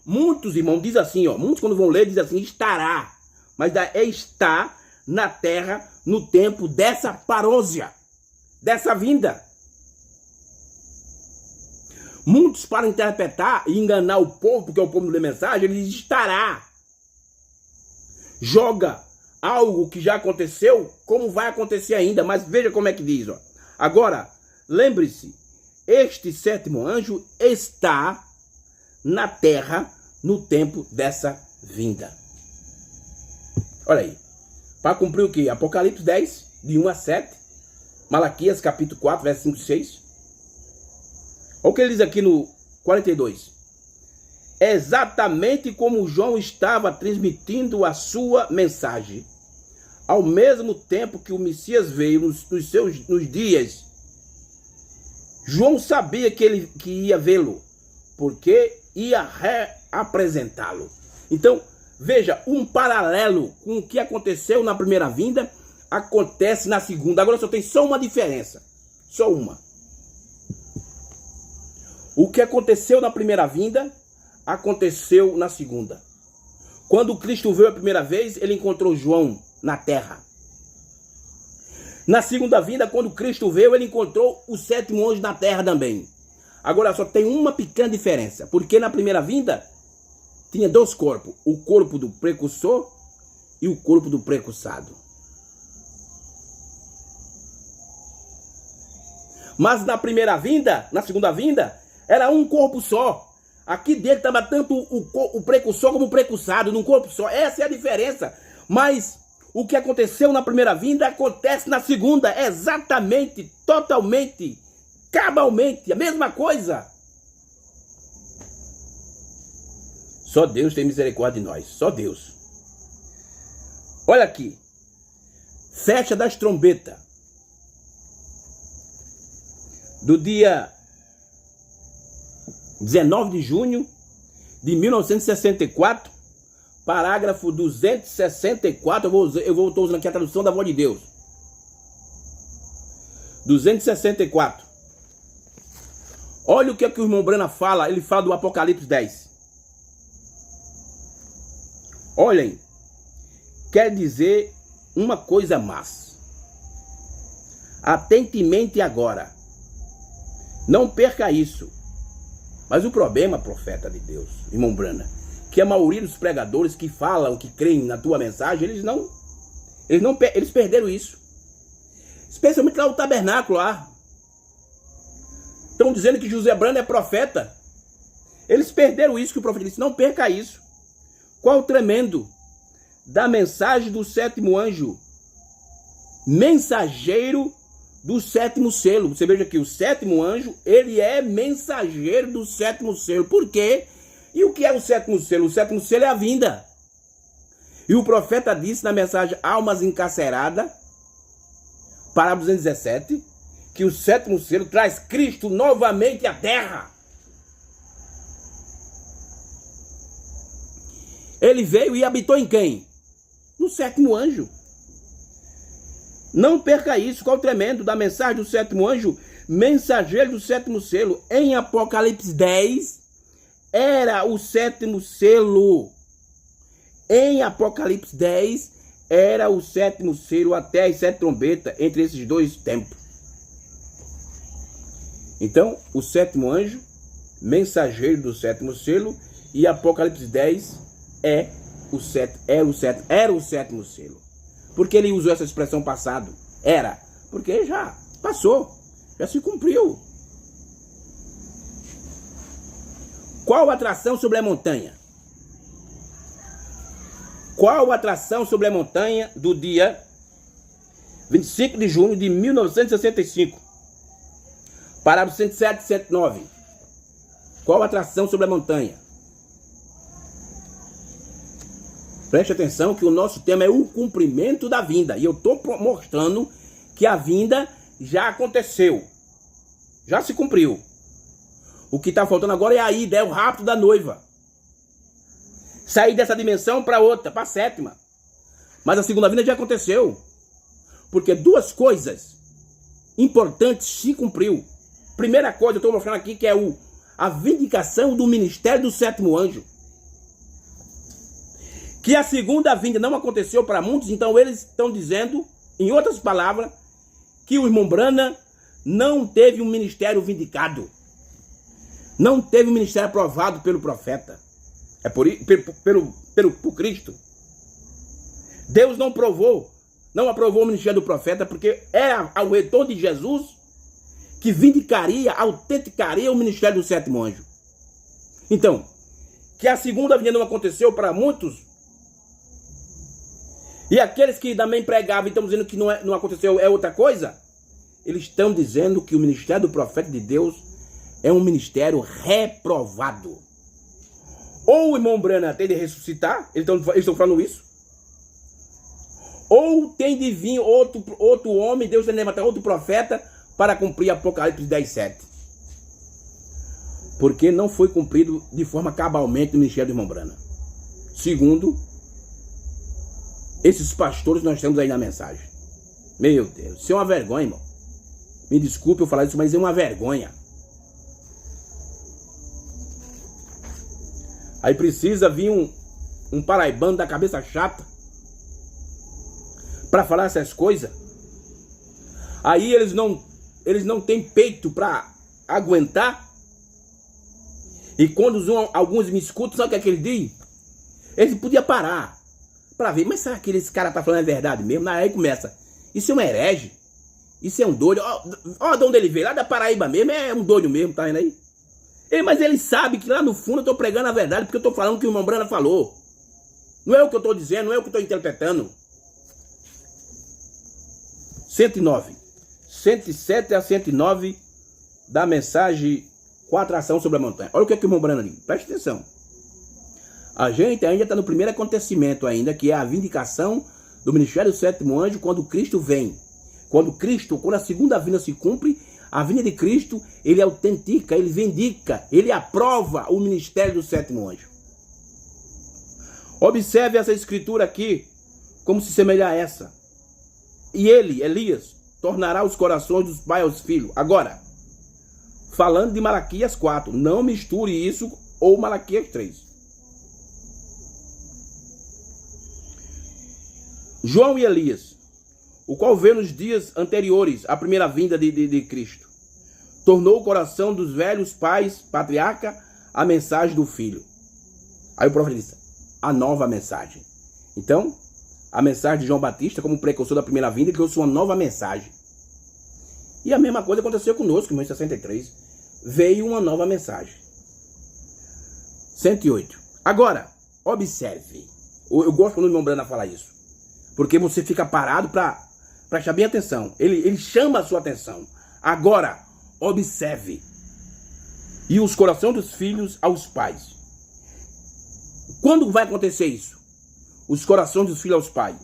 Muitos, irmão, dizem assim, ó, muitos quando vão ler dizem assim, estará. Mas é está na terra no tempo dessa parousia, dessa vinda. Muitos, para interpretar e enganar o povo, porque o povo não lê mensagem, ele diz estará. Joga algo que já aconteceu, como vai acontecer ainda. Mas veja como é que diz, ó. Agora, lembre-se, este sétimo anjo está na terra no tempo dessa vinda. Olha aí. Para cumprir o que? Apocalipse 10, de 1 a 7. Malaquias capítulo 4, verso 5 e 6. Olha o que ele diz aqui no 42. Exatamente como João estava transmitindo a sua mensagem, ao mesmo tempo que o Messias veio nos dias, João sabia que ia vê-lo, porque ia reapresentá-lo. Então, veja, um paralelo com o que aconteceu na primeira vinda, acontece na segunda. Agora só tem só uma diferença. Só uma. O que aconteceu na primeira vinda, aconteceu na segunda. Quando Cristo veio a primeira vez, ele encontrou João na terra. Na segunda vinda, quando Cristo veio, ele encontrou o sétimo anjo na terra também. Agora só tem uma pequena diferença, porque na primeira vinda tinha dois corpos, o corpo do precursor e o corpo do precursado. Mas na primeira vinda, na segunda vinda, era um corpo só. Aqui dentro estava tanto o precursor como o precursado, num corpo só. Essa é a diferença. Mas o que aconteceu na primeira vinda acontece na segunda. Exatamente, totalmente, cabalmente, a mesma coisa. Só Deus tem misericórdia de nós. Só Deus. Olha aqui. Festa das trombetas. Do dia 19 de junho de 1964, parágrafo 264, eu estou usando aqui a tradução da Voz de Deus. 264. Olha o que o irmão Brana fala, ele fala do Apocalipse 10. Olhem, quer dizer uma coisa mais. Atentemente agora. Não perca isso. Mas o problema, profeta de Deus, irmão Brana, que a maioria dos pregadores que falam, que creem na tua mensagem, eles perderam isso. Especialmente lá no tabernáculo lá. Estão dizendo que José Brana é profeta. Eles perderam isso que o profeta disse. Não perca isso. Qual o tremendo da mensagem do sétimo anjo? Mensageiro do sétimo selo. Você veja que o sétimo anjo, ele é mensageiro do sétimo selo. Por quê? E o que é o sétimo selo? O sétimo selo é a vinda. E o profeta disse na mensagem Almas Encarceradas, parágrafo 217, que o sétimo selo traz Cristo novamente à terra. Ele veio e habitou em quem? No sétimo anjo. Não perca isso. Qual o tremendo da mensagem do sétimo anjo? Mensageiro do sétimo selo. Em Apocalipse 10, era o sétimo selo. Em Apocalipse 10, era o sétimo selo até as 7 trombetas entre esses dois tempos. Então, o sétimo anjo, mensageiro do sétimo selo, e Apocalipse 10 era o sétimo selo. Por que ele usou essa expressão passado? Era. Porque já passou. Já se cumpriu. Qual a atração sobre a montanha? Qual a atração sobre a montanha do dia 25 de junho de 1965? Parágrafo 107 e 109. Qual a atração sobre a montanha? Preste atenção que o nosso tema é o cumprimento da vinda. E eu estou mostrando que a vinda já aconteceu. Já se cumpriu. O que está faltando agora é a ida, é o rapto da noiva. Sair dessa dimensão para outra, para a sétima. Mas a segunda vinda já aconteceu. Porque duas coisas importantes se cumpriu. Primeira coisa, eu estou mostrando aqui que é a vindicação do ministério do sétimo anjo. Que a segunda vinda não aconteceu para muitos, então eles estão dizendo, em outras palavras, que o irmão Branham não teve um ministério vindicado. Não teve um ministério aprovado pelo profeta. É por Cristo. Deus não aprovou o ministério do profeta, porque era ao retorno de Jesus que vindicaria, autenticaria o ministério do sétimo anjo. Então, que a segunda vinda não aconteceu para muitos, e aqueles que também pregavam e estão dizendo que não aconteceu é outra coisa, eles estão dizendo que o ministério do profeta de Deus é um ministério reprovado. Ou o irmão Branham tem de ressuscitar, eles estão falando isso, ou tem de vir outro homem, Deus tem de levantar outro profeta para cumprir Apocalipse 10:7. Porque não foi cumprido de forma cabalmente o ministério do irmão Branham. Segundo esses pastores nós temos aí na mensagem. Meu Deus, isso é uma vergonha, irmão. Me desculpe eu falar isso, mas é uma vergonha. Aí precisa vir um paraibano da cabeça chata para falar essas coisas. Aí eles não têm peito para aguentar. E quando alguns me escutam, sabe o que é que eles dizem? Eles podiam parar para ver, mas será que esse cara está falando a verdade mesmo? Aí começa, isso é um herege, isso é um doido. Ó de onde ele veio, lá da Paraíba mesmo, é um doido mesmo, tá vendo aí? Mas ele sabe que lá no fundo eu estou pregando a verdade, porque eu estou falando o que o irmão Branham falou. Não é o que eu estou dizendo, não é o que eu estou interpretando. 109. 107 a 109 da mensagem 4 ação sobre a montanha. Olha o que é que o irmão Branham diz. Preste atenção. A gente ainda está no primeiro acontecimento ainda, que é a vindicação do ministério do sétimo anjo quando Cristo vem. Quando a segunda vinda se cumpre, a vinda de Cristo, ele autentica, ele vindica, ele aprova o ministério do sétimo anjo. Observe essa escritura aqui, como se semelha a essa. E ele, Elias, tornará os corações dos pais aos filhos. Agora, falando de Malaquias 4, não misture isso ou Malaquias 3. João e Elias, o qual veio nos dias anteriores à primeira vinda de Cristo, tornou o coração dos velhos pais, patriarca, a mensagem do filho. Aí o profeta disse, a nova mensagem. Então, a mensagem de João Batista, como precursor da primeira vinda, trouxe uma nova mensagem. E a mesma coisa aconteceu conosco, em 63. Veio uma nova mensagem. 108. Agora, observe. Eu gosto quando o irmão Branham fala isso. Porque você fica parado para prestar bem atenção. Ele chama a sua atenção. Agora, observe. E os corações dos filhos aos pais. Quando vai acontecer isso? Os corações dos filhos aos pais.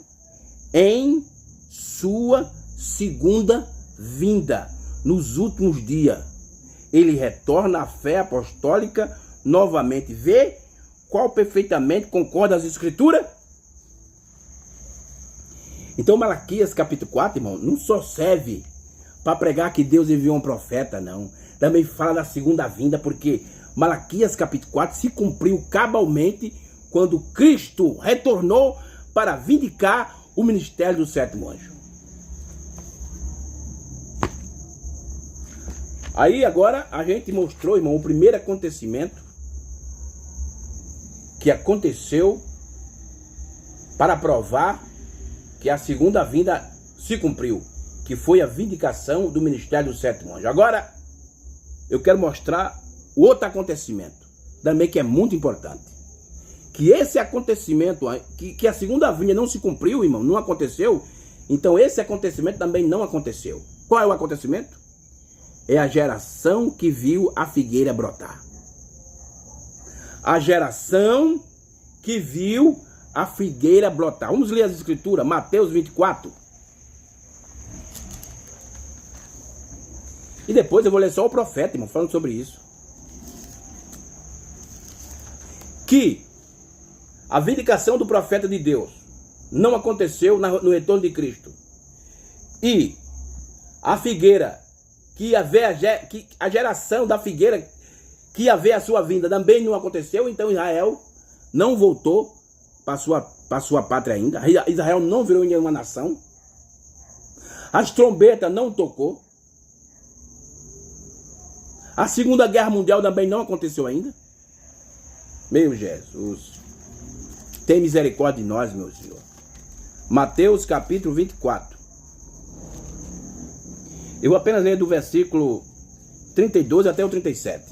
Em sua segunda vinda. Nos últimos dias. Ele retorna à fé apostólica novamente. Vê qual perfeitamente concorda as escrituras? Então Malaquias capítulo 4, irmão, não só serve para pregar que Deus enviou um profeta, não. Também fala da segunda vinda, porque Malaquias capítulo 4 se cumpriu cabalmente quando Cristo retornou para vindicar o ministério do sétimo anjo. Aí agora a gente mostrou, irmão, o primeiro acontecimento que aconteceu para provar que a segunda vinda se cumpriu, que foi a vindicação do ministério do sétimo anjo. Agora, eu quero mostrar o outro acontecimento, também que é muito importante. Que esse acontecimento, que a segunda vinda não se cumpriu, irmão, não aconteceu, então esse acontecimento também não aconteceu. Qual é o acontecimento? É a geração que viu a figueira brotar. A geração que viu a figueira brotar. Vamos ler as escrituras, Mateus 24. E depois eu vou ler só o profeta, irmão, falando sobre isso. Que a vindicação do profeta de Deus não aconteceu no retorno de Cristo. E a figueira, que a geração da figueira que ia ver a sua vinda também não aconteceu. Então Israel não voltou para sua pátria ainda. Israel não virou nenhuma nação. As trombetas não tocou. A Segunda Guerra Mundial também não aconteceu ainda. Meu Jesus, tem misericórdia de nós, meu Senhor. Mateus capítulo 24. Eu vou apenas ler do versículo 32 até o 37.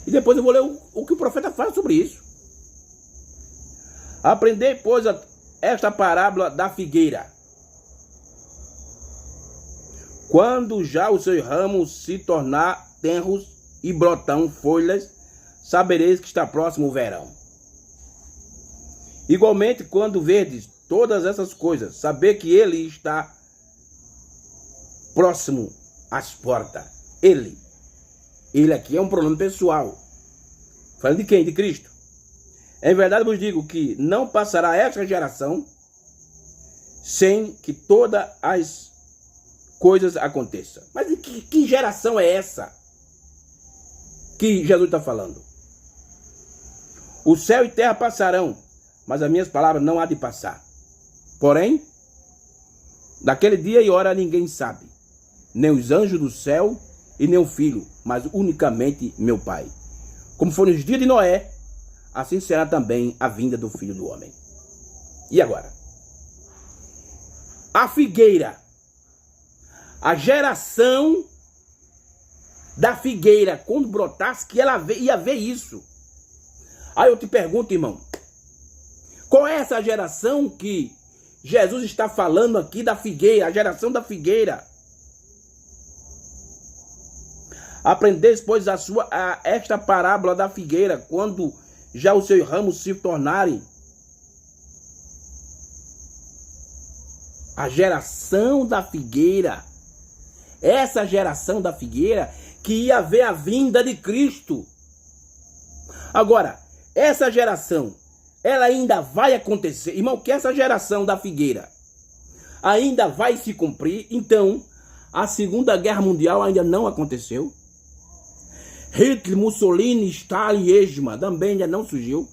E depois eu vou ler o que o profeta fala sobre isso. Aprendei, pois, esta parábola da figueira. Quando já os seus ramos se tornar tenros e brotam folhas, sabereis que está próximo o verão. Igualmente, quando verdes todas essas coisas, saber que ele está próximo às portas. Ele aqui é um pronome pessoal. Falando de quem? De Cristo. Em verdade vos digo que não passará esta geração sem que todas as coisas aconteçam. Mas que geração é essa que Jesus está falando? O céu e terra passarão, mas as minhas palavras não há de passar. Porém, daquele dia e hora ninguém sabe, nem os anjos do céu e nem o Filho, mas unicamente meu Pai. Como foi nos dias de Noé, assim será também a vinda do Filho do Homem. E agora? A figueira, a geração da figueira, quando brotasse, que ela ia ver isso. Aí eu te pergunto, irmão, qual é essa geração que Jesus está falando aqui da figueira, a geração da figueira? Aprendeis, pois, esta parábola da figueira, quando já os seus ramos se tornarem. A geração da figueira, essa geração da figueira que ia ver a vinda de Cristo. Agora, essa geração, ela ainda vai acontecer. Irmão, que essa geração da figueira ainda vai se cumprir. Então, a Segunda Guerra Mundial ainda não aconteceu. Hitler, Mussolini, Stalin, Eichmann também ainda não surgiu.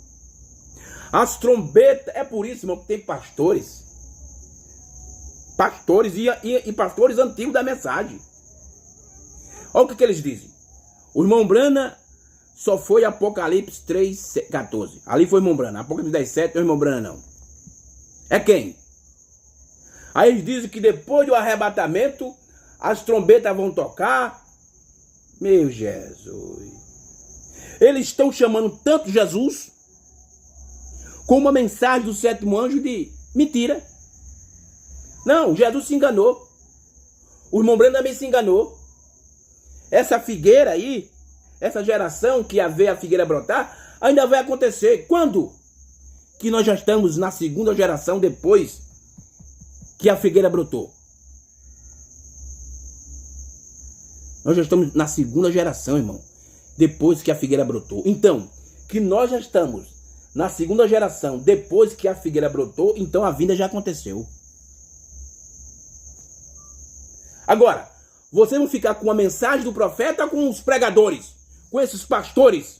As trombetas, é por isso, irmão, que tem pastores. Pastores e pastores antigos da mensagem. Olha o que eles dizem. O irmão Brana só foi Apocalipse 3:14. Ali foi o irmão Brana. Apocalipse 10:7 não é o irmão Brana, não. É quem? Aí eles dizem que depois do arrebatamento, as trombetas vão tocar. Meu Jesus. Eles estão chamando tanto Jesus como uma mensagem do sétimo anjo de mentira. Não, Jesus se enganou. O irmão Breno também se enganou. Essa figueira aí, essa geração que ia ver a figueira brotar, ainda vai acontecer. Quando? Que nós já estamos na segunda geração depois que a figueira brotou. Nós já estamos na segunda geração, irmão, depois que a figueira brotou. Então, que nós já estamos na segunda geração depois que a figueira brotou, então a vinda já aconteceu. Agora, vocês vão ficar com a mensagem do profeta ou com os pregadores? Com esses pastores?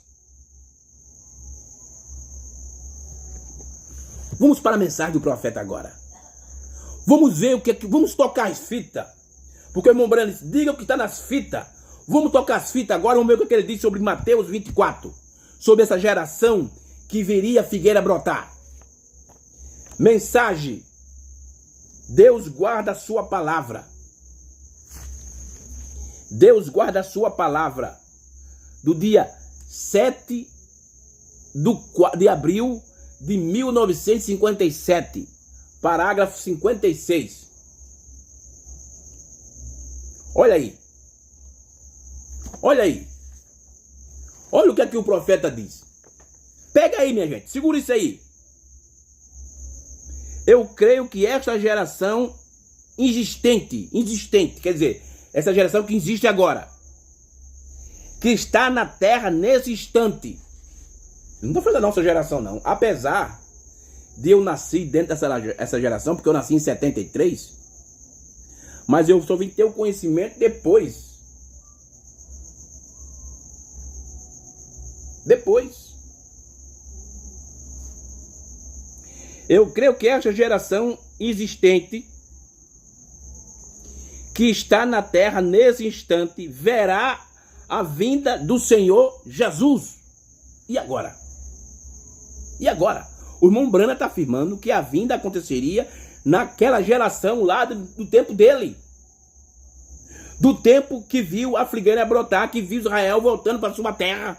Vamos para a mensagem do profeta agora. Vamos ver o que... Vamos tocar as fitas. Porque o irmão Brano disse, diga o que está nas fitas. Vamos tocar as fitas agora, vamos ver o que ele diz sobre Mateus 24. Sobre essa geração que viria a figueira brotar. Mensagem. Deus guarda a sua palavra. Deus guarda a sua palavra. Do dia 7 de abril de 1957. Parágrafo 56. Olha aí. Olha aí. Olha o que aqui o profeta diz. Pega aí, minha gente, segura isso aí. Eu creio que essa geração existente, quer dizer, essa geração que existe agora, que está na Terra nesse instante. Eu não estou falando da nossa geração, não. Apesar de eu nascer dentro dessa geração, porque eu nasci em 73, mas eu só vim ter o conhecimento depois. Eu creio que essa geração existente que está na terra nesse instante verá a vinda do Senhor Jesus. E agora? O irmão Brana está afirmando que a vinda aconteceria naquela geração lá do tempo dele. Do tempo que viu a figueira brotar, que viu Israel voltando para sua terra.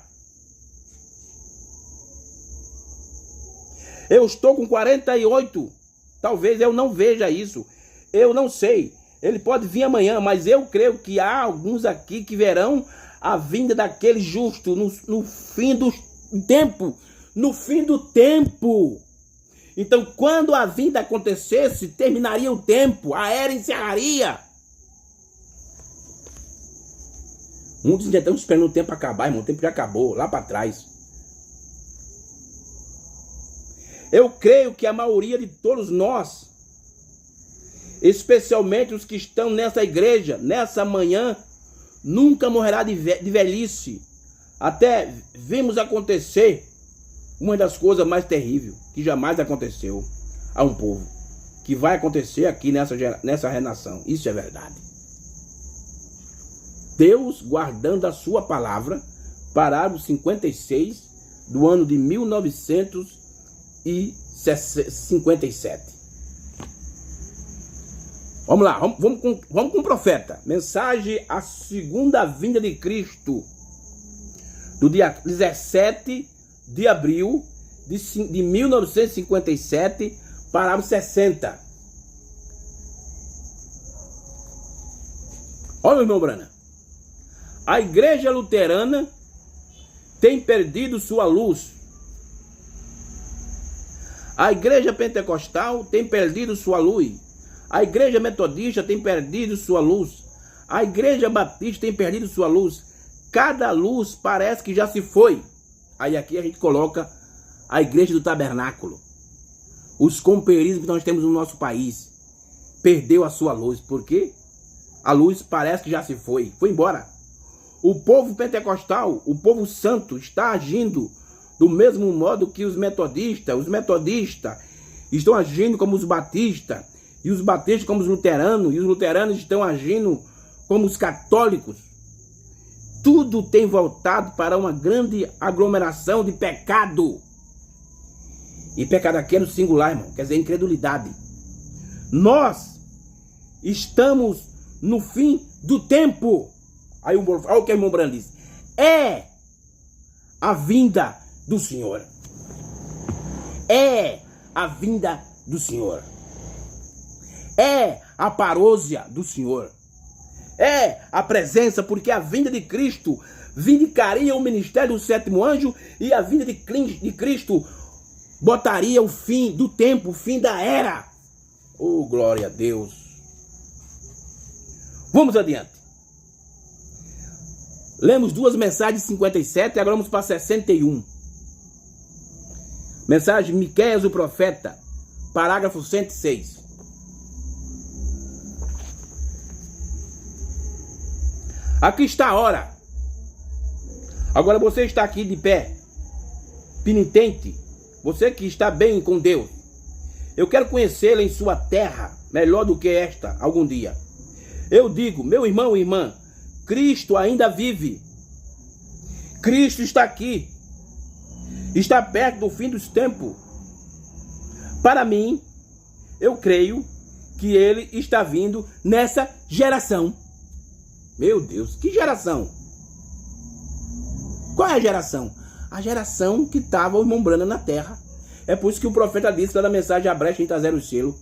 Eu estou com 48. Talvez eu não veja isso. Eu não sei. Ele pode vir amanhã, mas eu creio que há alguns aqui que verão a vinda daquele justo no fim do tempo. No fim do tempo. Então, quando a vinda acontecesse, terminaria o tempo. A era encerraria. Muitos já estão esperando o tempo acabar, irmão. O tempo já acabou, lá para trás. Eu creio que a maioria de todos nós, especialmente os que estão nessa igreja, nessa manhã, nunca morrerá de velhice. Até vimos acontecer uma das coisas mais terríveis que jamais aconteceu a um povo, que vai acontecer aqui nessa renação. Isso é verdade. Deus guardando a sua palavra, parágrafo 56 do ano de 1957. Vamos lá, vamos com o profeta. Mensagem à segunda vinda de Cristo, do dia 17 de abril de 1957, parágrafo 60. Olha, meu irmão Brana. A igreja luterana tem perdido sua luz. A igreja pentecostal tem perdido sua luz. A igreja metodista tem perdido sua luz. A igreja batista tem perdido sua luz. Cada luz parece que já se foi. Aí aqui a gente coloca a igreja do tabernáculo. Os companheirismos que nós temos no nosso país. Perdeu a sua luz. Por quê? A luz parece que já se foi. Foi embora. O povo pentecostal, o povo santo, está agindo do mesmo modo que os metodistas. Os metodistas estão agindo como os batistas. E os batistas como os luteranos. E os luteranos estão agindo como os católicos. Tudo tem voltado para uma grande aglomeração de pecado. E pecado aqui é no singular, irmão. Quer dizer, incredulidade. Nós estamos no fim do tempo. Aí olha o que o irmão Brando diz. É a vinda do Senhor. É a vinda do Senhor. É a parousia do Senhor. É a presença, porque a vinda de Cristo vindicaria o ministério do sétimo anjo, e a vinda de Cristo botaria o fim do tempo, o fim da era. Oh, glória a Deus. Vamos adiante. Lemos duas mensagens de 57 e agora vamos para 61. Mensagem de Miqueias, o profeta, parágrafo 106. Aqui está a hora. Agora você está aqui de pé, penitente, você que está bem com Deus. Eu quero conhecê-lo em sua terra, melhor do que esta, algum dia. Eu digo, meu irmão e irmã, Cristo ainda vive. Cristo está aqui. Está perto do fim dos tempos. Para mim, eu creio que ele está vindo nessa geração. Meu Deus, que geração? Qual é a geração? A geração que estava o irmão Brana na terra. É por isso que o profeta disse lá na mensagem a brecha em trazer o selo,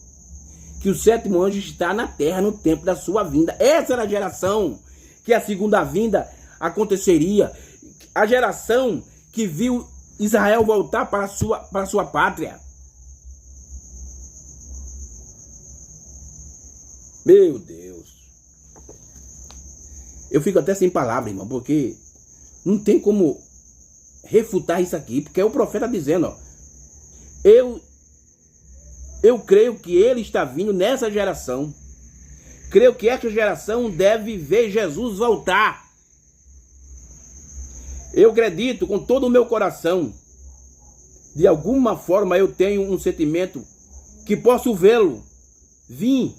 que o sétimo anjo está na terra no tempo da sua vinda. Essa era a geração que a segunda vinda aconteceria. A geração que viu Israel voltar para a sua pátria. Meu Deus. Eu fico até sem palavras, irmão, porque não tem como refutar isso aqui, porque é o profeta dizendo, ó, eu creio que ele está vindo nessa geração. Creio que essa geração deve ver Jesus voltar. Eu acredito com todo o meu coração. De alguma forma eu tenho um sentimento que posso vê-lo vir.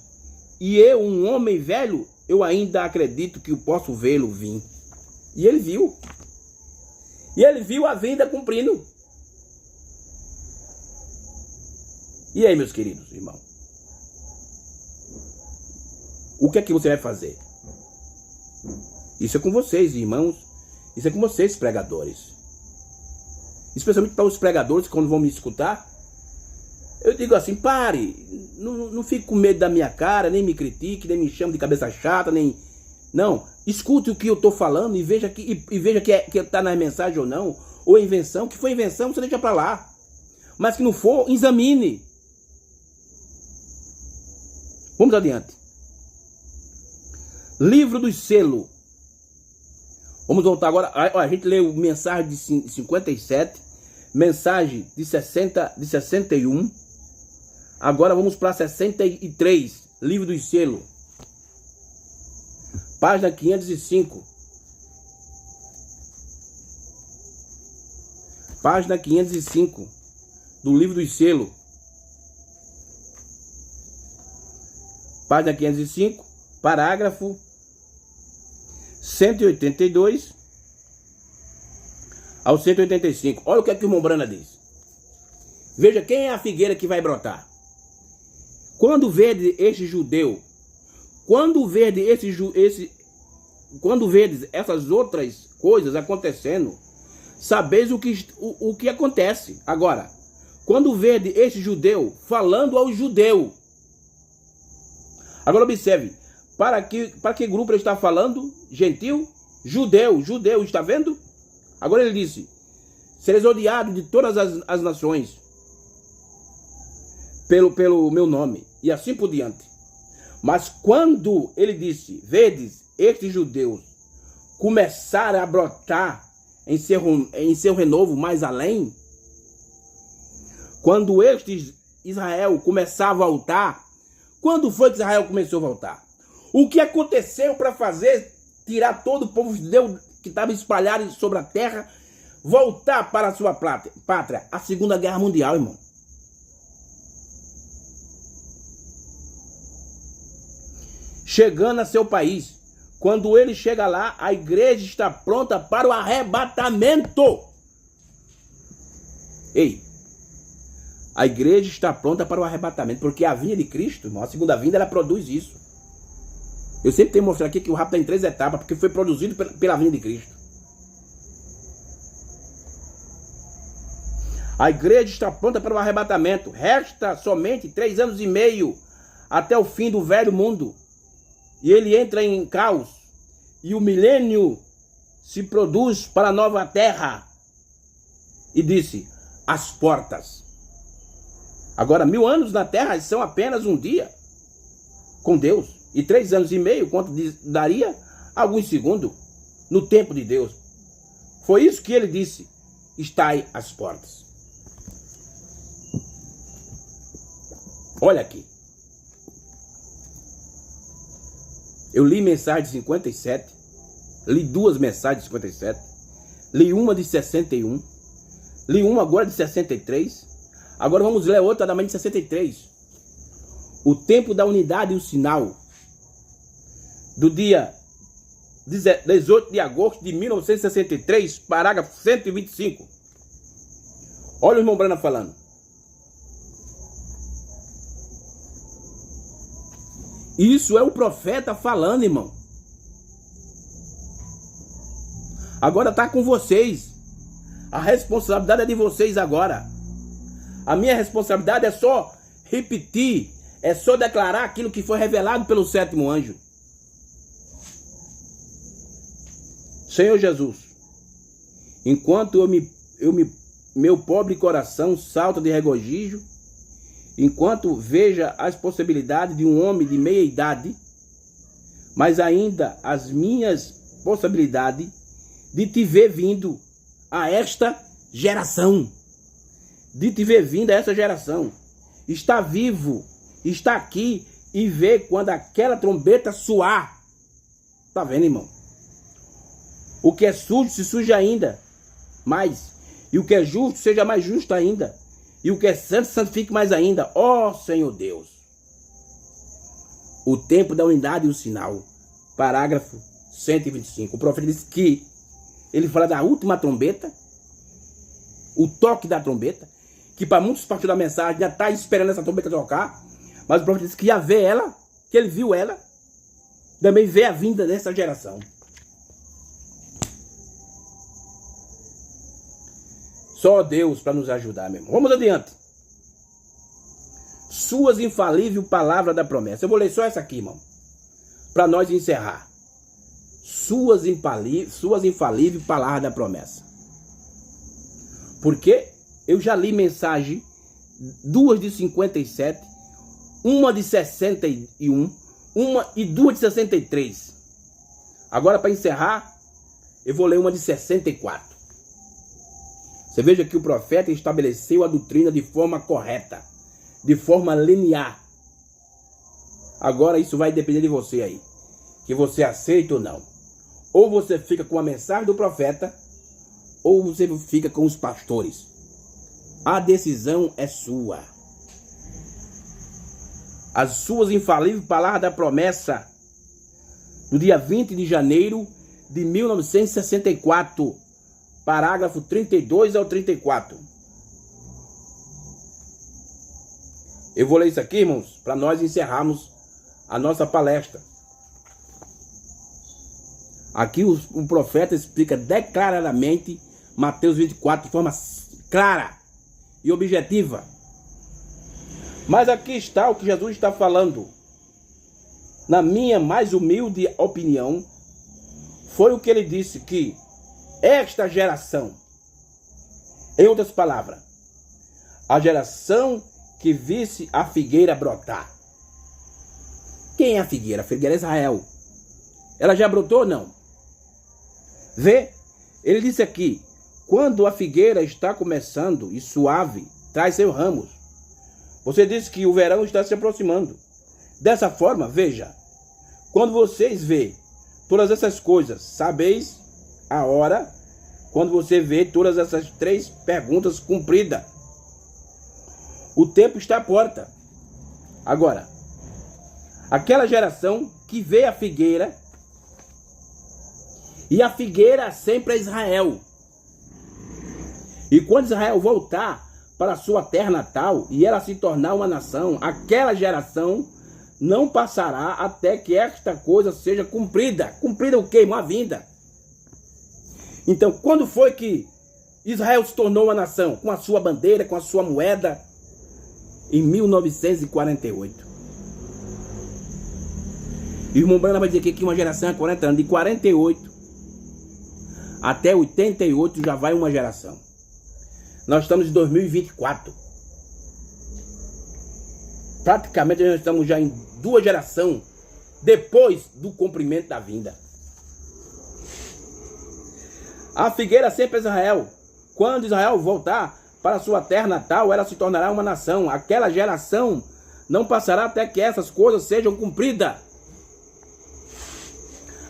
E eu, um homem velho, eu ainda acredito que eu posso vê-lo vir. E ele viu. E ele viu a vinda cumprindo. E aí, meus queridos irmãos? O que é que você vai fazer? Isso é com vocês, irmãos. Isso é com vocês, pregadores. Especialmente para os pregadores, quando vão me escutar. Eu digo assim, pare. Não fique com medo da minha cara, nem me critique, nem me chame de cabeça chata, nem... Não, escute o que eu estou falando e veja que está na mensagem ou não. Ou invenção. Que foi invenção, você deixa para lá. Mas que não for, examine. Vamos adiante. Livro dos selos. Vamos voltar agora. A gente leu mensagem de 57, mensagem de 61. Agora vamos para 63, livro dos selos. Página 505. Página 505 do livro dos selos. Página 505, parágrafo 182 ao 185. Olha o que é que o irmão Brana diz. Veja quem é a figueira que vai brotar. Quando vede este judeu, quando vede essas outras coisas acontecendo, sabeis o que acontece. Agora, quando vede este judeu falando ao judeu. Agora observe, para que grupo ele está falando? Gentil? Judeu, está vendo? Agora ele disse, sereis odiados de todas as nações, pelo meu nome, e assim por diante. Mas quando ele disse, vedes estes judeus começarem a brotar em seu renovo mais além, quando Israel começar a voltar, quando foi que Israel começou a voltar? O que aconteceu para fazer tirar todo o povo judeu que estava espalhado sobre a terra, voltar para a sua pátria? A Segunda Guerra Mundial, irmão. Chegando a seu país, quando ele chega lá, a igreja está pronta para o arrebatamento. Ei, a igreja está pronta para o arrebatamento, porque a vinda de Cristo, irmão, a segunda vinda, ela produz isso. Eu sempre tenho mostrado aqui que o rapto tem 3 etapas, porque foi produzido pela vinda de Cristo. A igreja está pronta para o arrebatamento. Resta somente 3 anos e meio até o fim do velho mundo. E ele entra em caos. E o milênio se produz para a nova terra. E disse, as portas. Agora, 1000 anos na terra são apenas um dia com Deus. E 3 anos e meio, quanto daria? Alguns segundos no tempo de Deus. Foi isso que ele disse. Estai às portas. Olha aqui. Eu li mensagem de 57. Li 2 mensagens de 57. Li uma de 61. Li uma agora de 63. Agora vamos ler outra também de 63. O tempo da unidade e o sinal. Do dia 18 de agosto de 1963, parágrafo 125. Olha o irmão Brana falando. Isso é o profeta falando, irmão. Agora está com vocês. A responsabilidade é de vocês agora. A minha responsabilidade é só repetir, é só declarar aquilo que foi revelado pelo 7º anjo. Senhor Jesus, enquanto eu me meu pobre coração salta de regozijo, enquanto veja as possibilidades de um homem de meia idade, mas ainda as minhas possibilidades de te ver vindo a esta geração. De te ver vindo a essa geração. Está vivo, está aqui e ver quando aquela trombeta soar. Tá vendo, irmão? O que é sujo se suja ainda mais. E o que é justo seja mais justo ainda. E o que é santo santifique mais ainda. Ó Senhor Deus. O tempo da unidade e o sinal. Parágrafo 125. O profeta diz que ele fala da última trombeta. O toque da trombeta. Que para muitos partidos da mensagem já está esperando essa trombeta tocar. Mas o profeta diz que já vê ela. Que ele viu ela. Também vê a vinda dessa geração. Só Deus para nos ajudar, meu irmão. Vamos adiante. Suas infalíveis palavras da promessa. Eu vou ler só essa aqui, irmão. Para nós encerrar. Suas infalíveis palavras da promessa. Porque eu já li mensagem, 2 de 57, uma de 61, uma e 2 de 63. Agora, para encerrar, eu vou ler uma de 64. Você veja que o profeta estabeleceu a doutrina de forma correta, de forma linear. Agora isso vai depender de você aí, que você aceita ou não. Ou você fica com a mensagem do profeta, ou você fica com os pastores. A decisão é sua. As suas infalíveis palavras da promessa, no dia 20 de janeiro de 1964, parágrafo 32 ao 34. Eu vou ler isso aqui, irmãos, para nós encerrarmos a nossa palestra. Aqui o profeta explica declaradamente Mateus 24 de forma clara e objetiva. Mas aqui está o que Jesus está falando. Na minha mais humilde opinião, foi o que ele disse, que esta geração, em outras palavras, a geração que visse a figueira brotar. Quem é a figueira? A figueira é Israel. Ela já brotou ou não? Vê, ele disse aqui, quando a figueira está começando e suave, traz seus ramos. Você disse que o verão está se aproximando. Dessa forma, veja, quando vocês vê todas essas coisas, sabeis a hora quando você vê todas essas 3 perguntas cumpridas. O tempo está à porta. Agora, aquela geração que vê a figueira, e a figueira sempre é Israel. E quando Israel voltar para a sua terra natal e ela se tornar uma nação, aquela geração não passará até que esta coisa seja cumprida. Cumprida o quê? Uma vinda. Então, quando foi que Israel se tornou uma nação? Com a sua bandeira, com a sua moeda? Em 1948. E o irmão Branham vai dizer que uma geração é 40 anos. De 48 até 88 já vai uma geração. Nós estamos em 2024. Praticamente nós estamos já em 2 gerações depois do cumprimento da vinda. A figueira sempre é Israel. Quando Israel voltar para sua terra natal, ela se tornará uma nação. Aquela geração não passará até que essas coisas sejam cumpridas.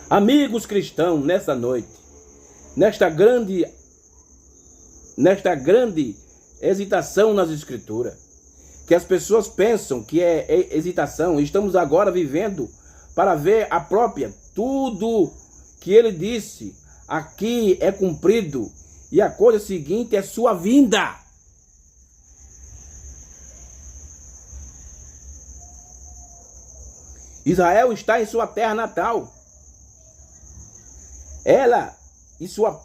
Amigos cristãos, nessa noite, nesta grande hesitação nas escrituras, que as pessoas pensam que é hesitação, estamos agora vivendo para ver a própria, tudo que ele disse aqui é cumprido, e a coisa seguinte é sua vinda. Israel está em sua terra natal. Ela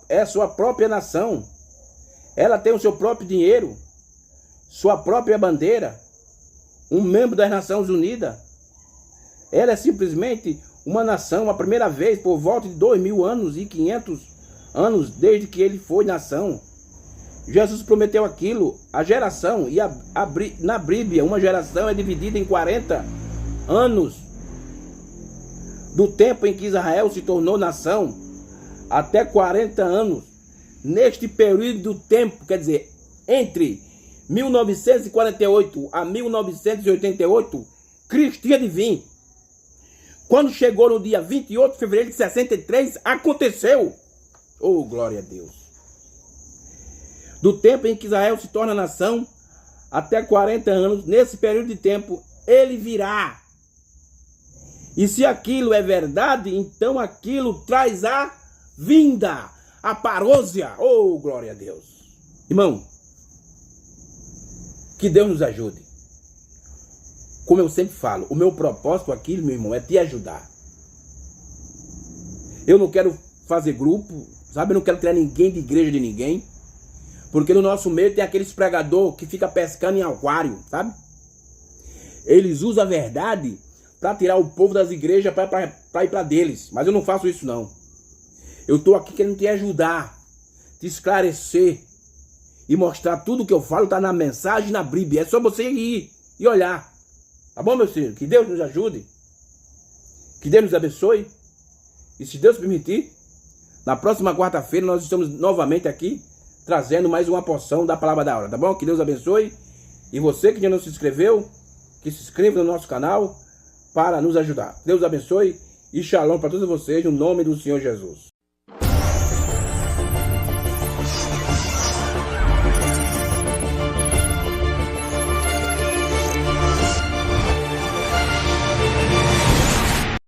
é sua própria nação. Ela tem o seu próprio dinheiro, sua própria bandeira, um membro das Nações Unidas. Ela é simplesmente uma nação, a primeira vez por volta de 2.000 anos e 500 anos desde que ele foi nação. Jesus prometeu aquilo, a geração, e na Bíblia, uma geração é dividida em 40 anos. Do tempo em que Israel se tornou nação, até 40 anos. Neste período do tempo, quer dizer, entre 1948 a 1988, Cristo tinha de vir. Quando chegou no dia 28 de fevereiro de 63, aconteceu. Oh, glória a Deus. Do tempo em que Israel se torna nação, até 40 anos, nesse período de tempo, ele virá. E se aquilo é verdade, então aquilo traz a vinda, a parousia. Oh, glória a Deus. Irmão, que Deus nos ajude. Como eu sempre falo, o meu propósito aqui, meu irmão, é te ajudar. Eu não quero fazer grupo, sabe? Eu não quero tirar ninguém de igreja de ninguém. Porque no nosso meio tem aqueles pregador que fica pescando em aquário, sabe? Eles usam a verdade para tirar o povo das igrejas para ir para deles. Mas eu não faço isso não. Eu estou aqui querendo te ajudar, te esclarecer e mostrar tudo que eu falo está na mensagem, na Bíblia. É só você ir e olhar. Tá bom, meu filho? Que Deus nos ajude. Que Deus nos abençoe. E se Deus permitir, na próxima quarta-feira nós estamos novamente aqui trazendo mais uma porção da palavra da hora, tá bom? Que Deus abençoe. E você que ainda não se inscreveu, que se inscreva no nosso canal para nos ajudar. Deus abençoe e shalom para todos vocês, no nome do Senhor Jesus.